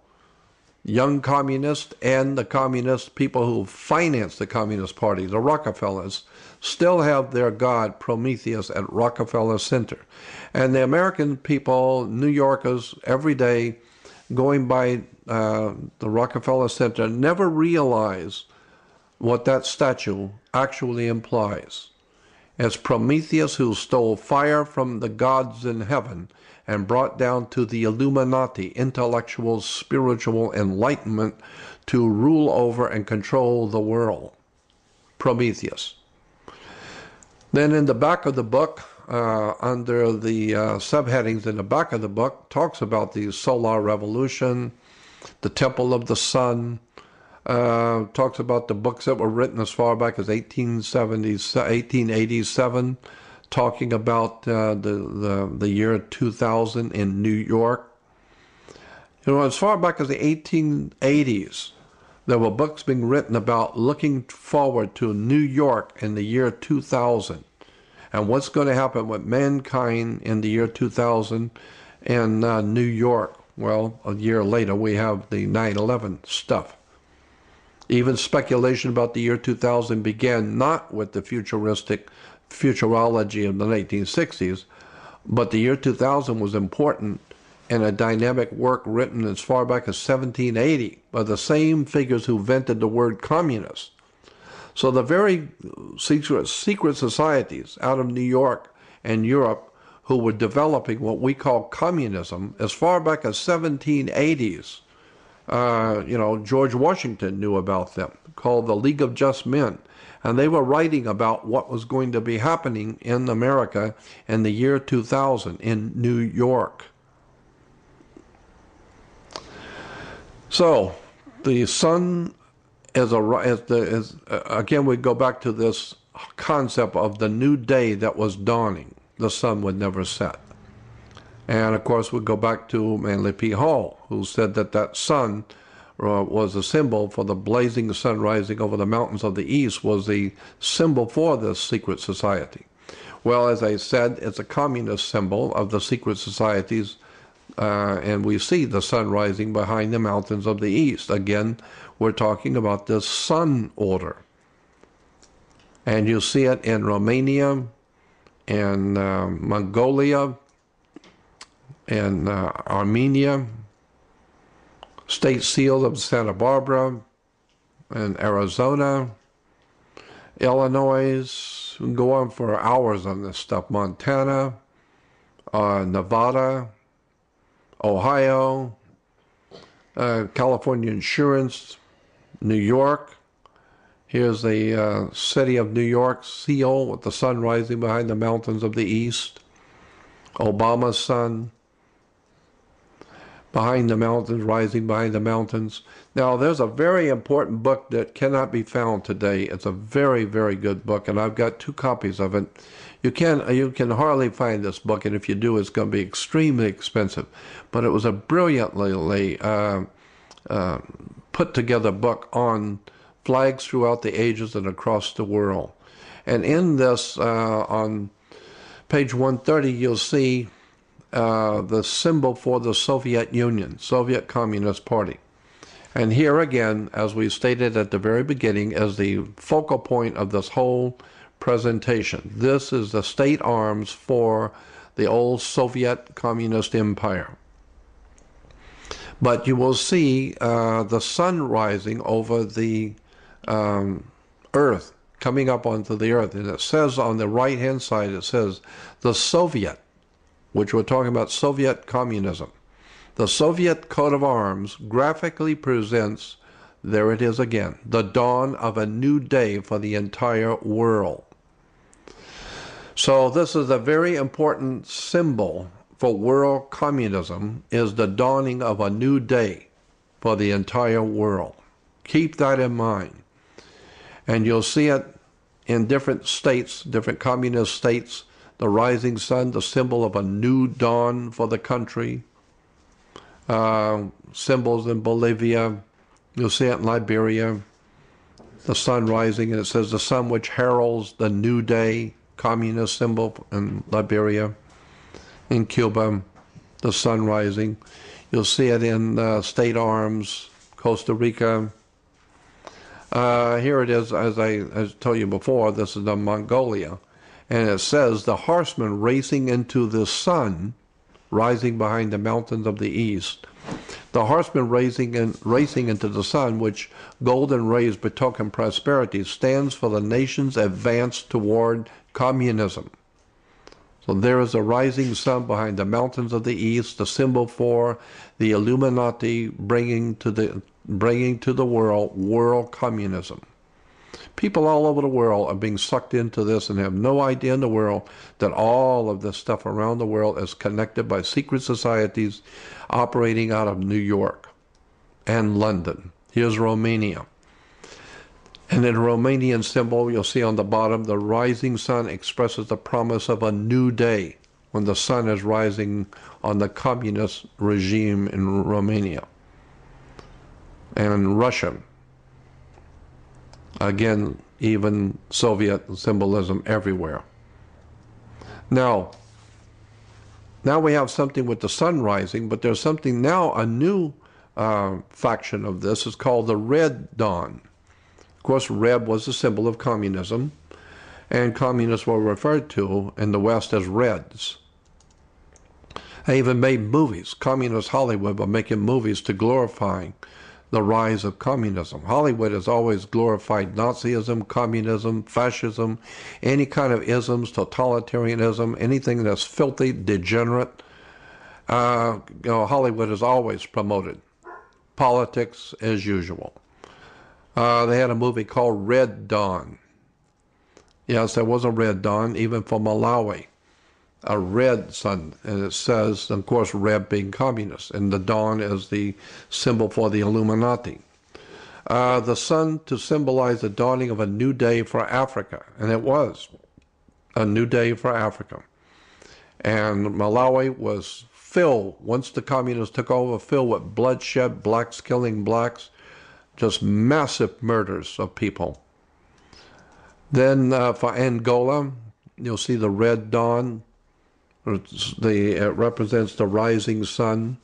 young communists and the communist people who finance the Communist Party, the Rockefellers, still have their god Prometheus at Rockefeller Center. And the American people, New Yorkers, every day going by the Rockefeller Center, never realize what that statue actually implies. It's Prometheus who stole fire from the gods in heaven and brought down to the Illuminati intellectual, spiritual enlightenment to rule over and control the world. Prometheus. Then in the back of the book, under the subheadings in the back of the book, talks about the solar revolution, the temple of the sun, talks about the books that were written as far back as 1887, talking about the year 2000 in New York. You know, as far back as the 1880s, there were books being written about looking forward to New York in the year 2000 and what's going to happen with mankind in the year 2000 in New York. Well, a year later, we have the 9/11 stuff. Even speculation about the year 2000 began not with the futuristic futurology of the 1960s, but the year 2000 was important in a dynamic work written as far back as 1780 by the same figures who invented the word communist. So the very secret societies out of New York and Europe who were developing what we call communism as far back as 1780s, you know, George Washington knew about them, called the League of Just Men. And they were writing about what was going to be happening in America in the year 2000 in New York. So the sun again, we go back to this concept of the new day that was dawning. The sun would never set. And of course, we go back to Manly P. Hall, who said that that sun was a symbol for the blazing sun rising over the mountains of the east, was the symbol for this secret society. Well, as I said, it's a communist symbol of the secret societies, and we see the sun rising behind the mountains of the east. Again, we're talking about this sun order. And you see it in Romania, in Mongolia, in Armenia, state seals of Santa Barbara, and Arizona, Illinois. We can go on for hours on this stuff. Montana, Nevada, Ohio, California Insurance, New York. Here's the city of New York seal with the sun rising behind the mountains of the east. Obama's sun behind the mountains, rising behind the mountains. Now, there's a very important book that cannot be found today. It's a very, very good book, and I've got 2 copies of it. You can hardly find this book, and if you do, it's going to be extremely expensive. But it was a brilliantly put together book on flags throughout the ages and across the world. And in this, on page 130, you'll see the symbol for the Soviet Union, Soviet Communist Party. And here again, as we stated at the very beginning, is the focal point of this whole presentation. This is the state arms for the old Soviet Communist Empire. But you will see the sun rising over the earth, coming up onto the earth. And it says on the right-hand side, it says the Soviet, which we're talking about Soviet communism. The Soviet coat of arms graphically presents, there it is again, the dawn of a new day for the entire world. So this is a very important symbol for world communism, is the dawning of a new day for the entire world. Keep that in mind. And you'll see it in different states, different communist states, the rising sun, the symbol of a new dawn for the country. Symbols in Bolivia, you'll see it in Liberia, the sun rising, and it says the sun which heralds the new day, communist symbol in Liberia. In Cuba, the sun rising. You'll see it in state arms, Costa Rica. Here it is, as I told you before, this is the Mongolia. And it says, the horseman racing into the sun, rising behind the mountains of the east. The horseman racing into the sun, which golden rays betoken prosperity, stands for the nation's advance toward communism. So there is a rising sun behind the mountains of the east, the symbol for the Illuminati bringing to the world communism. People all over the world are being sucked into this and have no idea in the world that all of this stuff around the world is connected by secret societies operating out of New York and London. Here's Romania. And in the Romanian symbol, you'll see on the bottom, the rising sun expresses the promise of a new day when the sun is rising on the communist regime in Romania. And Russia, again, even Soviet symbolism everywhere. Now we have something with the sun rising, but there's something now, a new faction of this is called the Red Dawn. Of course, red was a symbol of communism, and communists were referred to in the West as Reds. They even made movies. Communist Hollywood were making movies to glorify the rise of communism. Hollywood has always glorified Nazism, communism, fascism, any kind of isms, totalitarianism, anything that's filthy, degenerate. Hollywood has always promoted politics as usual. They had a movie called Red Dawn. Yes, there was a Red Dawn, even for Malawi. A red sun, and it says, of course, red being communist, and the dawn is the symbol for the Illuminati. The sun to symbolize the dawning of a new day for Africa, and it was a new day for Africa. And Malawi was filled, once the communists took over, filled with bloodshed, blacks killing blacks, just massive murders of people. Then for Angola, you'll see the red dawn. It represents the rising sun.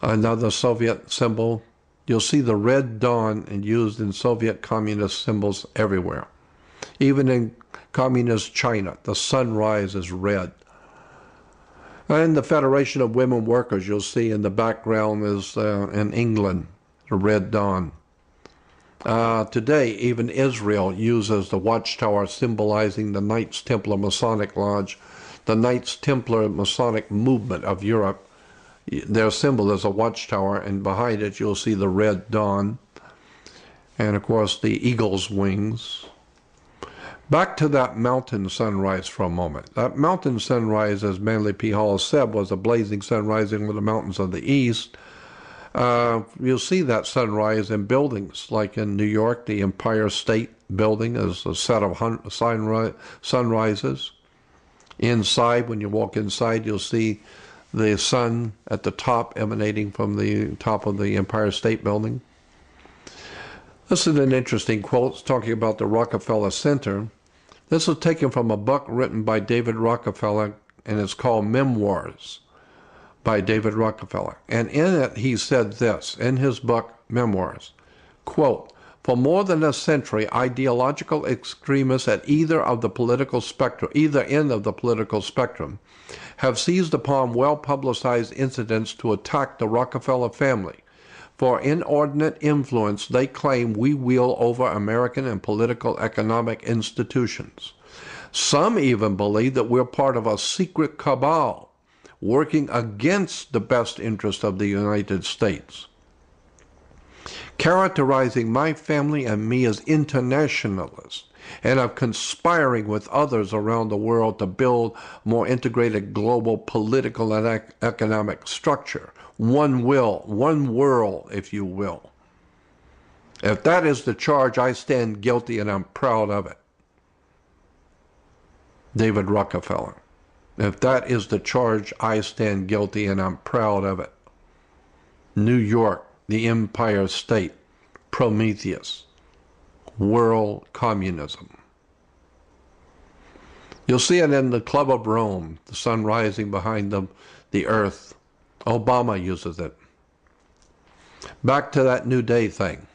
Another Soviet symbol. You'll see the red dawn and used in Soviet communist symbols everywhere. Even in communist China, the sunrise is red. And the Federation of Women Workers, you'll see in the background, is in England, the red dawn. Today, even Israel uses the watchtower symbolizing the Knights Templar Masonic Lodge, the Knights Templar Masonic movement of Europe. Their symbol is a watchtower, and behind it you'll see the red dawn, and of course the eagle's wings. Back to that mountain sunrise for a moment. That mountain sunrise, as Manly P. Hall said, was a blazing sun rising over the mountains of the east. You'll see that sunrise in buildings, like in New York, the Empire State Building is a set of sunrises. Inside, when you walk inside, you'll see the sun at the top emanating from the top of the Empire State Building. This is an interesting quote. It's talking about the Rockefeller Center. This is taken from a book written by David Rockefeller, and it's called Memoirs by David Rockefeller. And in it, he said this, in his book, Memoirs, quote, "For more than a century, ideological extremists at either end of the political spectrum, have seized upon well-publicized incidents to attack the Rockefeller family. For inordinate influence they claim we wield over American and political economic institutions. Some even believe that we're part of a secret cabal working against the best interest of the United States. Characterizing my family and me as internationalists and of conspiring with others around the world to build more integrated global political and economic structure. One world, if you will. If that is the charge, I stand guilty and I'm proud of it." David Rockefeller. If that is the charge, I stand guilty and I'm proud of it. New York, the Empire State, Prometheus, world communism. You'll see it in the Club of Rome, the sun rising behind the earth. Obama uses it. Back to that New Day thing.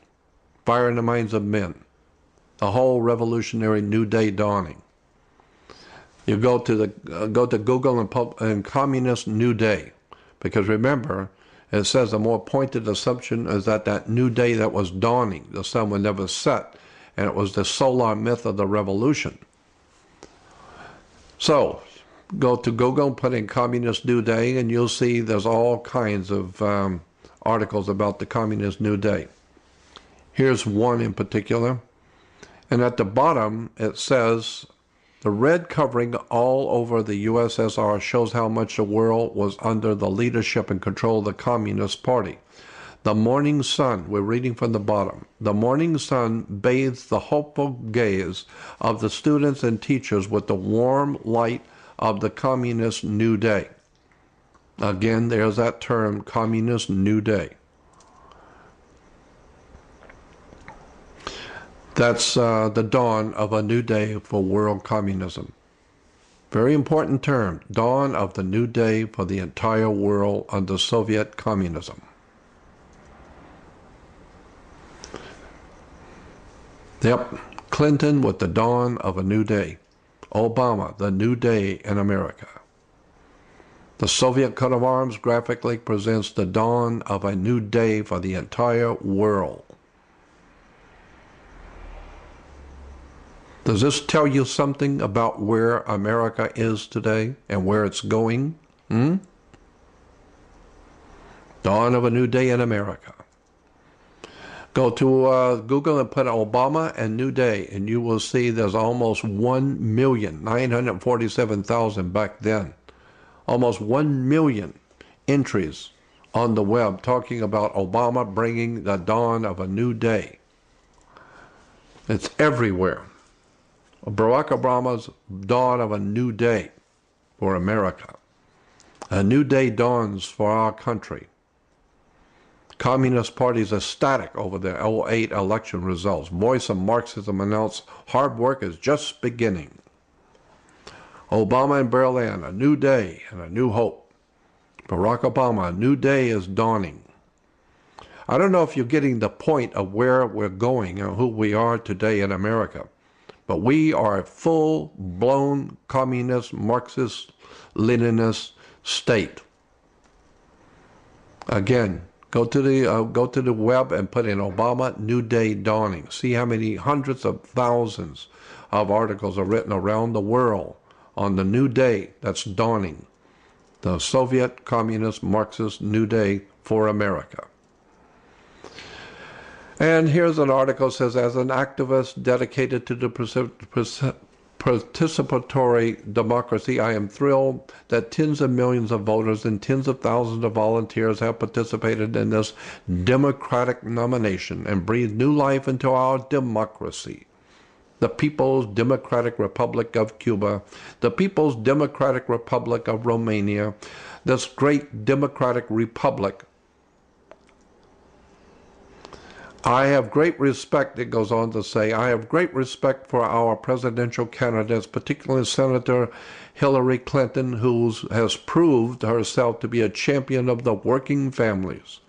Fire in the minds of men. The whole revolutionary New Day dawning. You go to Google and Communist New Day, because remember, it says the more pointed assumption is that new day that was dawning, the sun would never set, and it was the solar myth of the revolution. So, go to Google, put in Communist New Day, and you'll see there's all kinds of articles about the Communist New Day. Here's one in particular, and at the bottom it says, the red covering all over the USSR shows how much the world was under the leadership and control of the Communist Party. The morning sun, we're reading from the bottom, the morning sun bathes the hopeful gaze of the students and teachers with the warm light of the Communist New Day. Again, there's that term, Communist New Day. That's the dawn of a new day for world communism. Very important term, dawn of the new day for the entire world under Soviet communism. Yep, Clinton with the dawn of a new day. Obama, the new day in America. The Soviet coat of arms graphically presents the dawn of a new day for the entire world. Does this tell you something about where America is today and where it's going? Dawn of a new day in America. Go to Google and put Obama and New Day, and you will see there's almost 1,947,000 back then. Almost 1 million entries on the web talking about Obama bringing the dawn of a new day. It's everywhere. Barack Obama's dawn of a new day for America. A new day dawns for our country. Communist Party is ecstatic over the 2008 election results. Voice of Marxism announced hard work is just beginning. Obama in Berlin, a new day and a new hope. Barack Obama, a new day is dawning. I don't know if you're getting the point of where we're going and who we are today in America. But we are a full-blown communist, Marxist, Leninist state. Again, go to the web and put in Obama New Day Dawning. See how many hundreds of thousands of articles are written around the world on the new day that's dawning. The Soviet Communist Marxist New Day for America. And here's an article that says, as an activist dedicated to the participatory democracy, I am thrilled that tens of millions of voters and tens of thousands of volunteers have participated in this democratic nomination and breathed new life into our democracy. The People's Democratic Republic of Cuba, the People's Democratic Republic of Romania, this great democratic republic. I have great respect, it goes on to say, I have great respect for our presidential candidates, particularly Senator Hillary Clinton, who has proved herself to be a champion of the working families.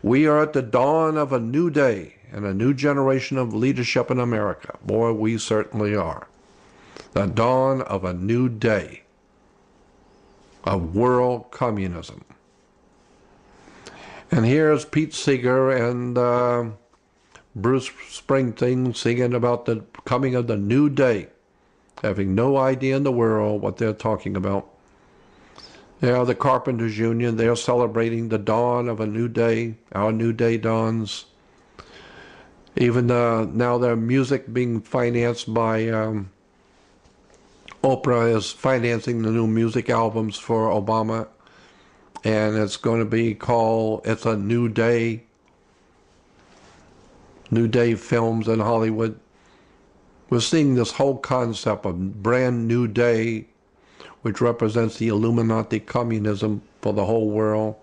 We are at the dawn of a new day and a new generation of leadership in America. Boy, we certainly are. The dawn of a new day of world communism. And here's Pete Seeger and Bruce Springsteen singing about the coming of the new day, having no idea in the world what they're talking about. Yeah, the Carpenters Union, they're celebrating the dawn of a new day. Our new day dawns. Even now their music being financed by Oprah is financing the new music albums for Obama. And it's going to be called It's a New Day. New Day Films in Hollywood. We're seeing this whole concept of brand new day, which represents the Illuminati communism for the whole world.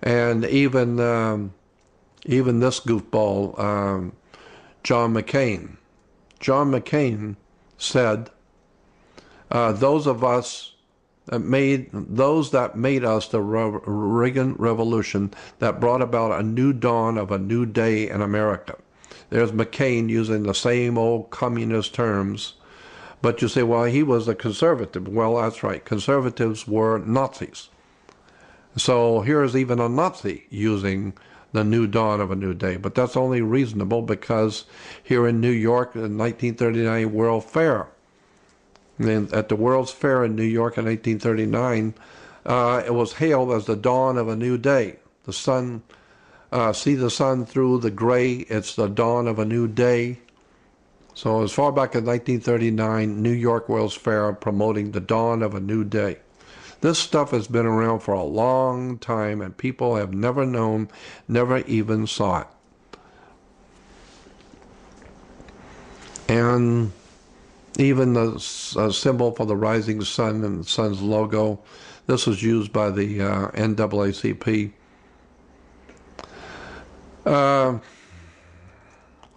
And even this goofball, John McCain. John McCain said, those of us those that made us the Reagan Revolution that brought about a new dawn of a new day in America. There's McCain using the same old communist terms. But you say, well, he was a conservative. Well, that's right. Conservatives were Nazis. So here's even a Nazi using the new dawn of a new day. But that's only reasonable because here in New York, the 1939 World Fair, at the World's Fair in New York in 1839, it was hailed as the dawn of a new day. The sun, see the sun through the gray, it's the dawn of a new day. So as far back as 1939, New York World's Fair promoting the dawn of a new day. This stuff has been around for a long time, and people have never known, never even saw it. And even the symbol for the rising sun and the sun's logo, this was used by the NAACP.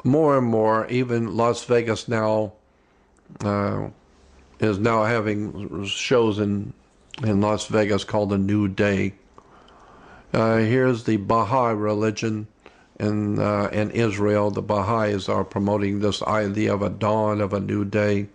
More and more, even Las Vegas now is now having shows in Las Vegas called the New Day. Here's the Baha'i religion in Israel. The Baha'is are promoting this idea of a dawn of a new day.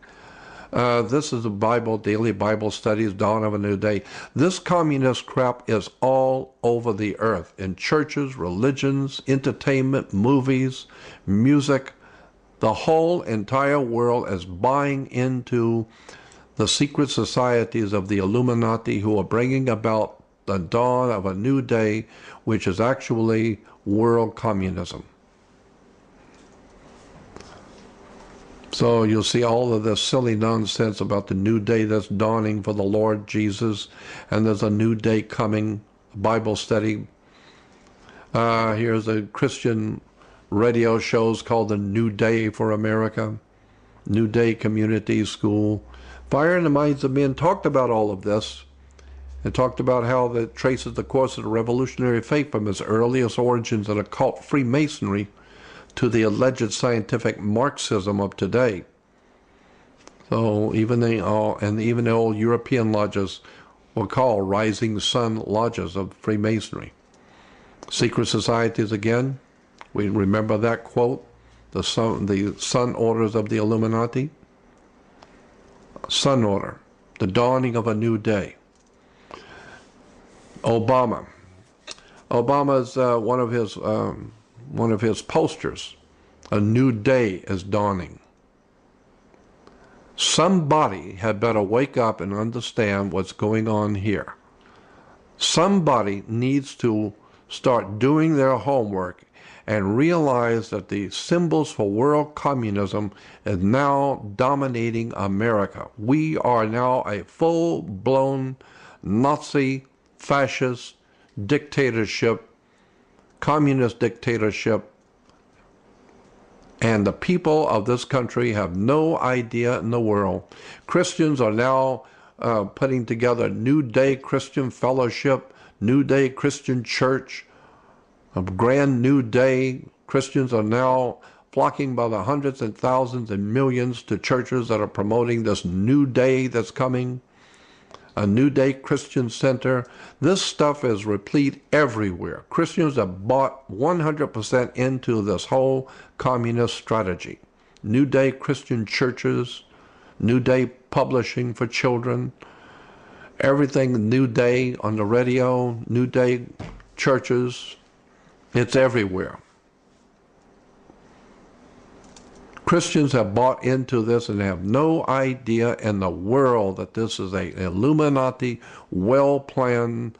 This is the Bible, daily Bible studies, dawn of a new day. This communist crap is all over the earth, in churches, religions, entertainment, movies, music. The whole entire world is buying into the secret societies of the Illuminati, who are bringing about the dawn of a new day, which is actually world communism. So you'll see all of this silly nonsense about the new day that's dawning for the Lord Jesus, and there's a new day coming, Bible study. Here's a Christian radio shows called the New Day for America, New Day Community School. Fire in the Minds of Men talked about all of this, and talked about how it traces the course of the revolutionary faith from its earliest origins in occult Freemasonry to the alleged scientific Marxism of today. So even the old European lodges were called Rising Sun Lodges of Freemasonry. Secret societies again, we remember that quote, the Sun Orders of the Illuminati. Sun Order, the dawning of a new day. Obama's one of his posters, a new day is dawning. Somebody had better wake up and understand what's going on here. Somebody needs to start doing their homework and realize that the symbols for world communism is now dominating America. We are now a full-blown Nazi, fascist dictatorship, communist dictatorship, and the people of this country have no idea in the world. Christians are now putting together New Day Christian Fellowship, New Day Christian Church, a grand new day. Christians are now flocking by the hundreds and thousands and millions to churches that are promoting this new day that's coming, a New Day Christian Center. This stuff is replete everywhere. Christians have bought 100% into this whole communist strategy. New Day Christian churches, New Day publishing for children, everything New Day on the radio, New Day churches. It's everywhere. Christians have bought into this and have no idea in the world that this is an Illuminati, well-planned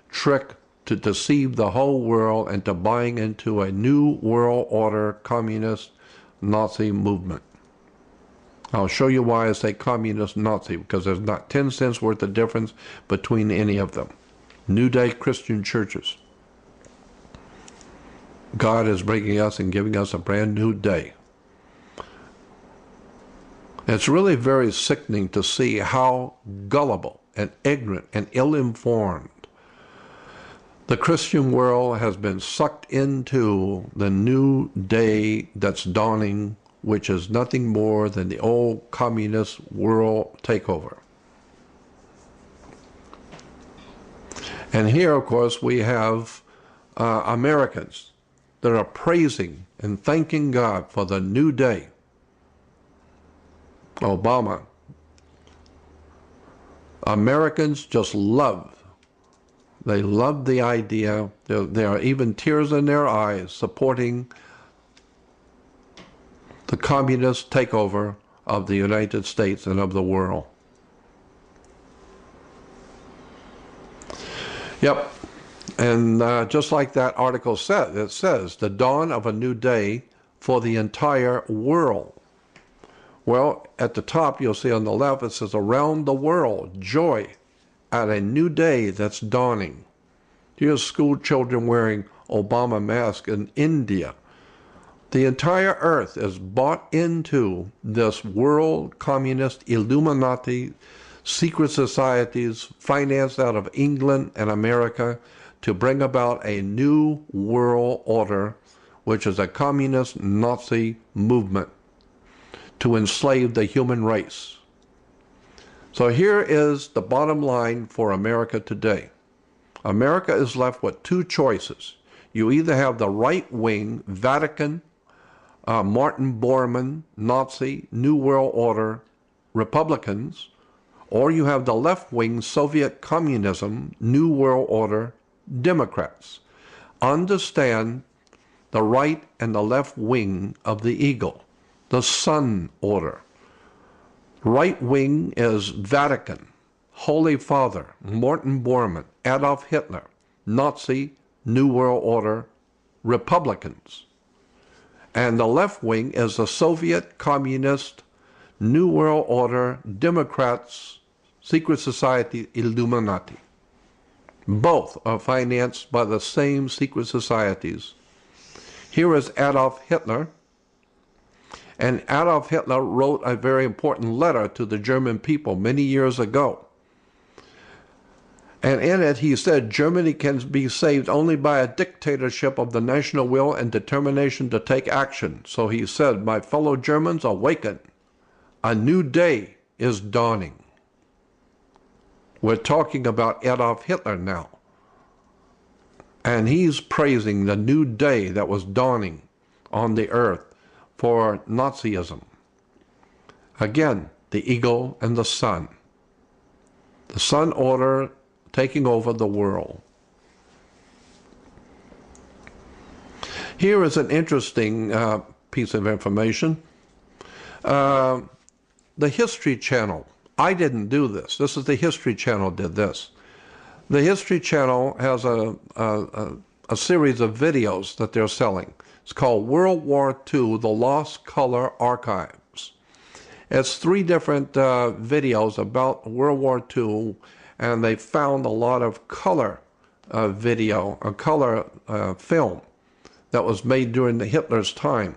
trick to deceive the whole world into buying into a new world order communist Nazi movement. I'll show you why I say communist Nazi, because there's not 10 cents worth of difference between any of them. New Day Christian churches. God is bringing us and giving us a brand new day. It's really very sickening to see how gullible and ignorant and ill-informed the Christian world has been sucked into the new day that's dawning, which is nothing more than the old communist world takeover. And here, of course, we have Americans that are praising and thanking God for the new day. Obama. Americans just love. They love the idea. There are even tears in their eyes supporting the communist takeover of the United States and of the world. Yep. And just like that article said, it says, the dawn of a new day for the entire world. Well, at the top, you'll see on the left, it says, around the world, joy at a new day that's dawning. Here's school children wearing Obama masks in India. The entire earth is bought into this world communist Illuminati secret societies financed out of England and America to bring about a new world order, which is a communist Nazi movement to enslave the human race. So here is the bottom line for America today. America is left with two choices. You either have the right-wing Vatican, Martin Bormann, Nazi, New World Order Republicans, or you have the left-wing Soviet communism, New World Order Democrats. Understand the right and the left wing of the eagle, the sun order. Right wing is Vatican, Holy Father, Martin Bormann, Adolf Hitler, Nazi, New World Order Republicans. And the left wing is the Soviet Communist New World Order Democrats, secret society Illuminati. Both are financed by the same secret societies. Here is Adolf Hitler. And Adolf Hitler wrote a very important letter to the German people many years ago. And in it he said Germany can be saved only by a dictatorship of the national will and determination to take action. So he said, my fellow Germans, awaken. A new day is dawning. We're talking about Adolf Hitler now. And he's praising the new day that was dawning on the earth for Nazism. Again, the eagle and the sun. The sun order taking over the world. Here is an interesting piece of information. The History Channel. I didn't do this. This is the History Channel did this. The History Channel has a series of videos that they're selling. It's called World War II, The Lost Color Archives. It's 3 different videos about World War II, and they found a lot of color video, a color film that was made during the Hitler's time.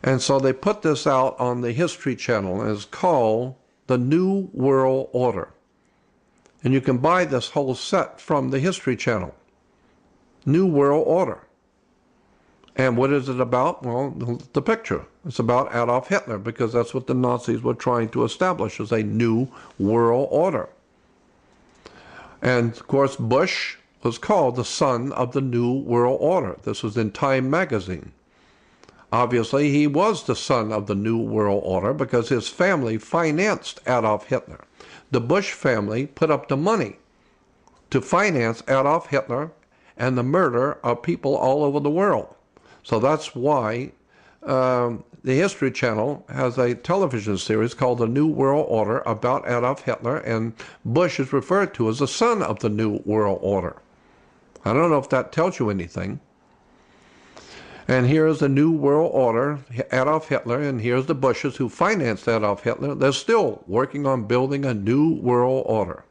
And so they put this out on the History Channel, and it's called The New World Order. And you can buy this whole set from the History Channel. New World Order. And what is it about? Well, the picture. It's about Adolf Hitler, because that's what the Nazis were trying to establish, as a new world order. And, of course, Bush was called the son of the New World Order. This was in Time magazine. Obviously, he was the son of the New World Order because his family financed Adolf Hitler. The Bush family put up the money to finance Adolf Hitler and the murder of people all over the world. So that's why the History Channel has a television series called The New World Order about Adolf Hitler, and Bush is referred to as the son of the New World Order. I don't know if that tells you anything. And here's the New World Order, Adolf Hitler, and here's the Bushes who financed Adolf Hitler. They're still working on building a new world order.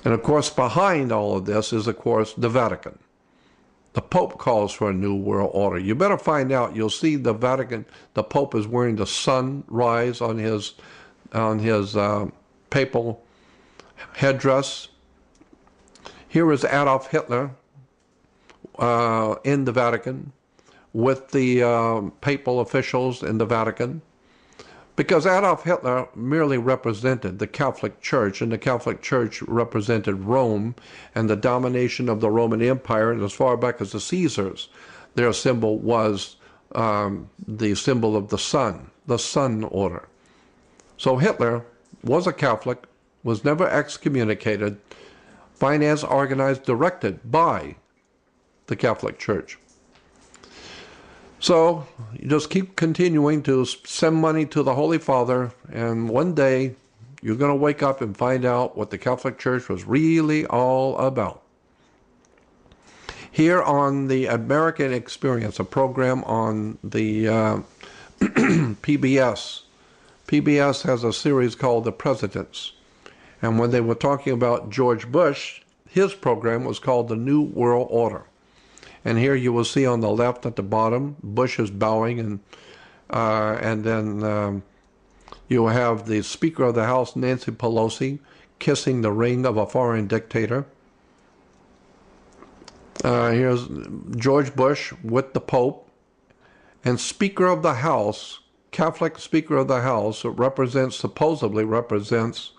And of course, behind all of this is, of course, the Vatican. The Pope calls for a new world order. You better find out. You'll see the Vatican, the Pope is wearing the sunrise on his papal headdress. Here is Adolf Hitler in the Vatican with the papal officials in the Vatican. Because Adolf Hitler merely represented the Catholic Church, and the Catholic Church represented Rome and the domination of the Roman Empire, and as far back as the Caesars, their symbol was the symbol of the sun order. So Hitler was a Catholic, was never excommunicated, financed, organized, directed by the Catholic Church. So you just keep continuing to send money to the Holy Father, and one day you're going to wake up and find out what the Catholic Church was really all about. Here on the American Experience, a program on the PBS. PBS has a series called The Presidents. And when they were talking about George Bush, his program was called The New World Order. And here you will see on the left at the bottom, Bush is bowing, and then you have the Speaker of the House, Nancy Pelosi, kissing the ring of a foreign dictator. Here's George Bush with the Pope, and Speaker of the House, Catholic Speaker of the House, supposedly represents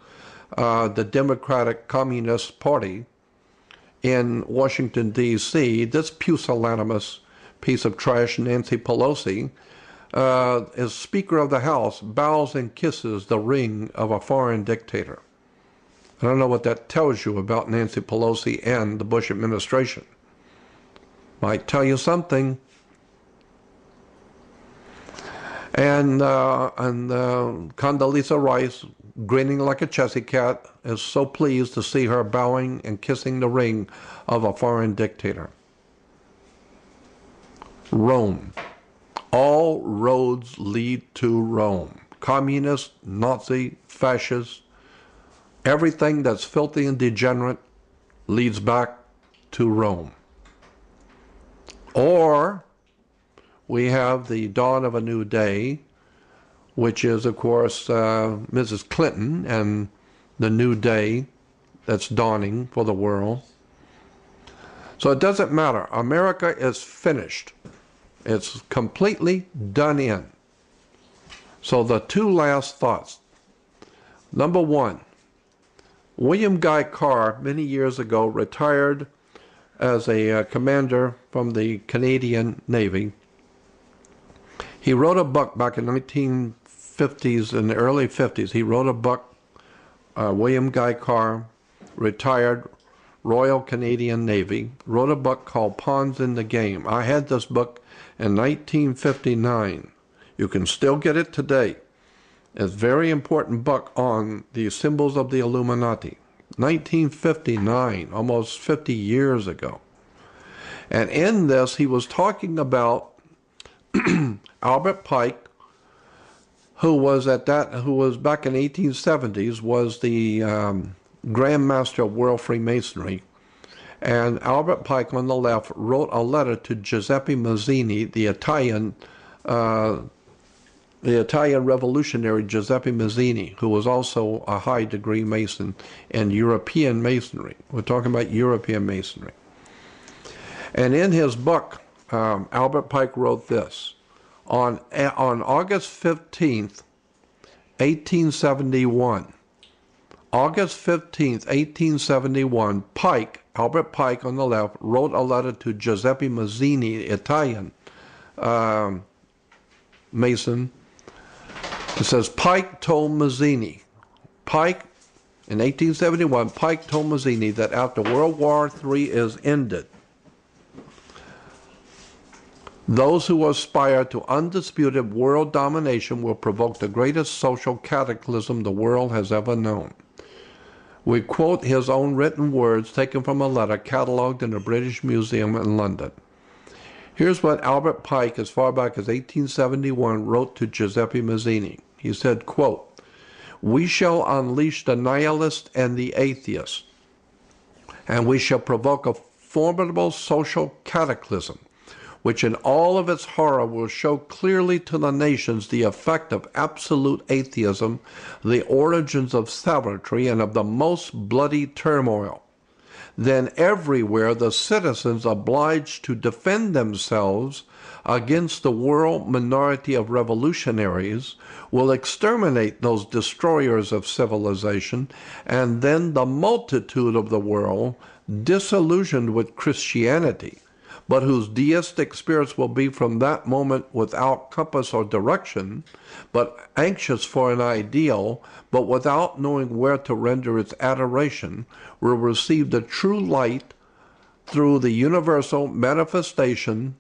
the Democratic Communist Party in Washington, D.C. This pusillanimous piece of trash, Nancy Pelosi, as Speaker of the House, bows and kisses the ring of a foreign dictator. I don't know what that tells you about Nancy Pelosi and the Bush administration. Might tell you something. And Condoleezza Rice, grinning like a Chessy cat, is so pleased to see her bowing and kissing the ring of a foreign dictator. Rome. All roads lead to Rome. Communist, Nazi, fascist, everything that's filthy and degenerate leads back to Rome. Or we have the dawn of a new day, which is, of course, Mrs. Clinton and the new day that's dawning for the world. So it doesn't matter. America is finished. It's completely done in. So the two last thoughts. Number one, William Guy Carr, many years ago, retired as a commander from the Canadian Navy. He wrote a book back in the 1950s, in the early 50s. He wrote a book, William Guy Carr, retired Royal Canadian Navy, wrote a book called Pawns in the Game. I had this book in 1959. You can still get it today. It's a very important book on the symbols of the Illuminati. 1959, almost 50 years ago. And in this, he was talking about Albert Pike, who was back in the 1870s, was the Grand Master of World Freemasonry. And Albert Pike on the left wrote a letter to Giuseppe Mazzini, the Italian revolutionary Giuseppe Mazzini, who was also a high degree Mason in European Masonry. We're talking about European Masonry. And in his book, Albert Pike wrote this. On August 15th, 1871, August 15th, 1871, Albert Pike on the left, wrote a letter to Giuseppe Mazzini, Italian Mason. It says, Pike told Mazzini, in 1871, Pike told Mazzini that after World War III is ended, those who aspire to undisputed world domination will provoke the greatest social cataclysm the world has ever known. We quote his own written words taken from a letter catalogued in the British Museum in London. Here's what Albert Pike, as far back as 1871, wrote to Giuseppe Mazzini. He said, quote, "We shall unleash the nihilist and the atheist, and we shall provoke a formidable social cataclysm, which in all of its horror will show clearly to the nations the effect of absolute atheism, the origins of savagery, and of the most bloody turmoil. Then everywhere the citizens obliged to defend themselves against the world minority of revolutionaries will exterminate those destroyers of civilization, and then the multitude of the world, disillusioned with Christianity, but whose deistic spirits will be from that moment without compass or direction, but anxious for an ideal, but without knowing where to render its adoration, will receive the true light through the universal manifestation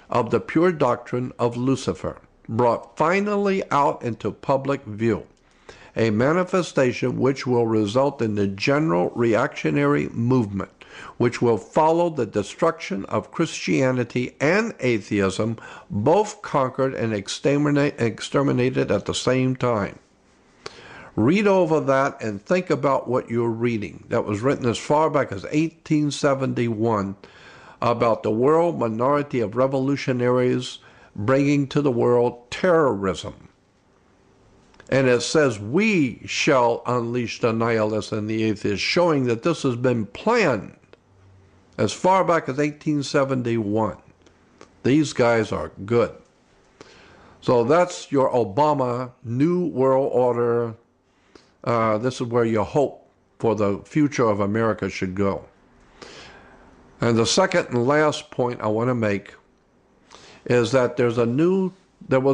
of the pure doctrine of Lucifer, brought finally out into public view, a manifestation which will result in the general reactionary movement, which will follow the destruction of Christianity and atheism, both conquered and exterminated at the same time. Read over that and think about what you're reading. That was written as far back as 1871 about the world minority of revolutionaries bringing to the world terrorism. And it says, we shall unleash the nihilists and the atheists, showing that this has been planned as far back as 1871. These guys are good. So that's your Obama New World Order. This is where your hope for the future of America should go. And the second and last point I want to make is that there was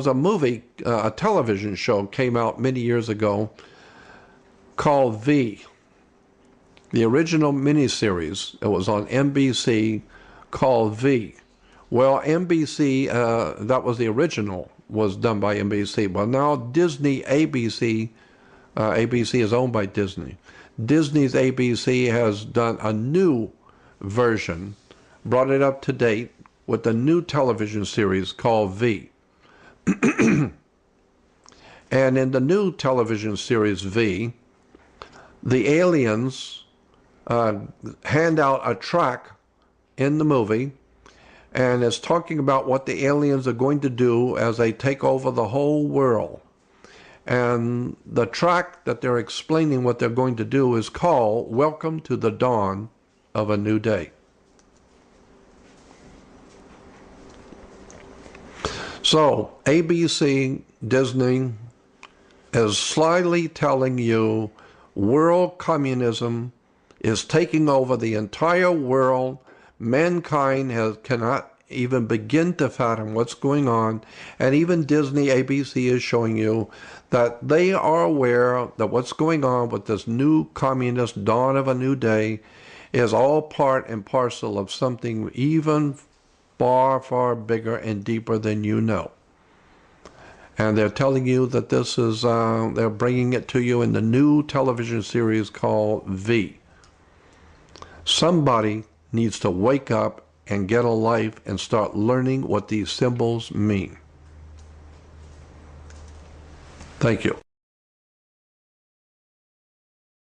a movie, a television show came out many years ago called V. The original miniseries, it was on NBC, called V. Well, NBC, that was the original, was done by NBC. But now Disney, ABC, ABC is owned by Disney. Disney's ABC has done a new version, brought it up to date with a new television series called V. And in the new television series V, the aliens hand out a tract in the movie, and it's talking about what the aliens are going to do as they take over the whole world. And the tract that they're explaining what they're going to do is called Welcome to the Dawn of a New Day. So ABC, Disney is slyly telling you world communism is taking over the entire world. Mankind cannot even begin to fathom what's going on. And even Disney, ABC is showing you that they are aware that what's going on with this new communist dawn of a new day is all part and parcel of something even far, far bigger and deeper than you know. And they're telling you that this is, they're bringing it to you in the new television series called V. Somebody needs to wake up and get a life and start learning what these symbols mean. Thank you.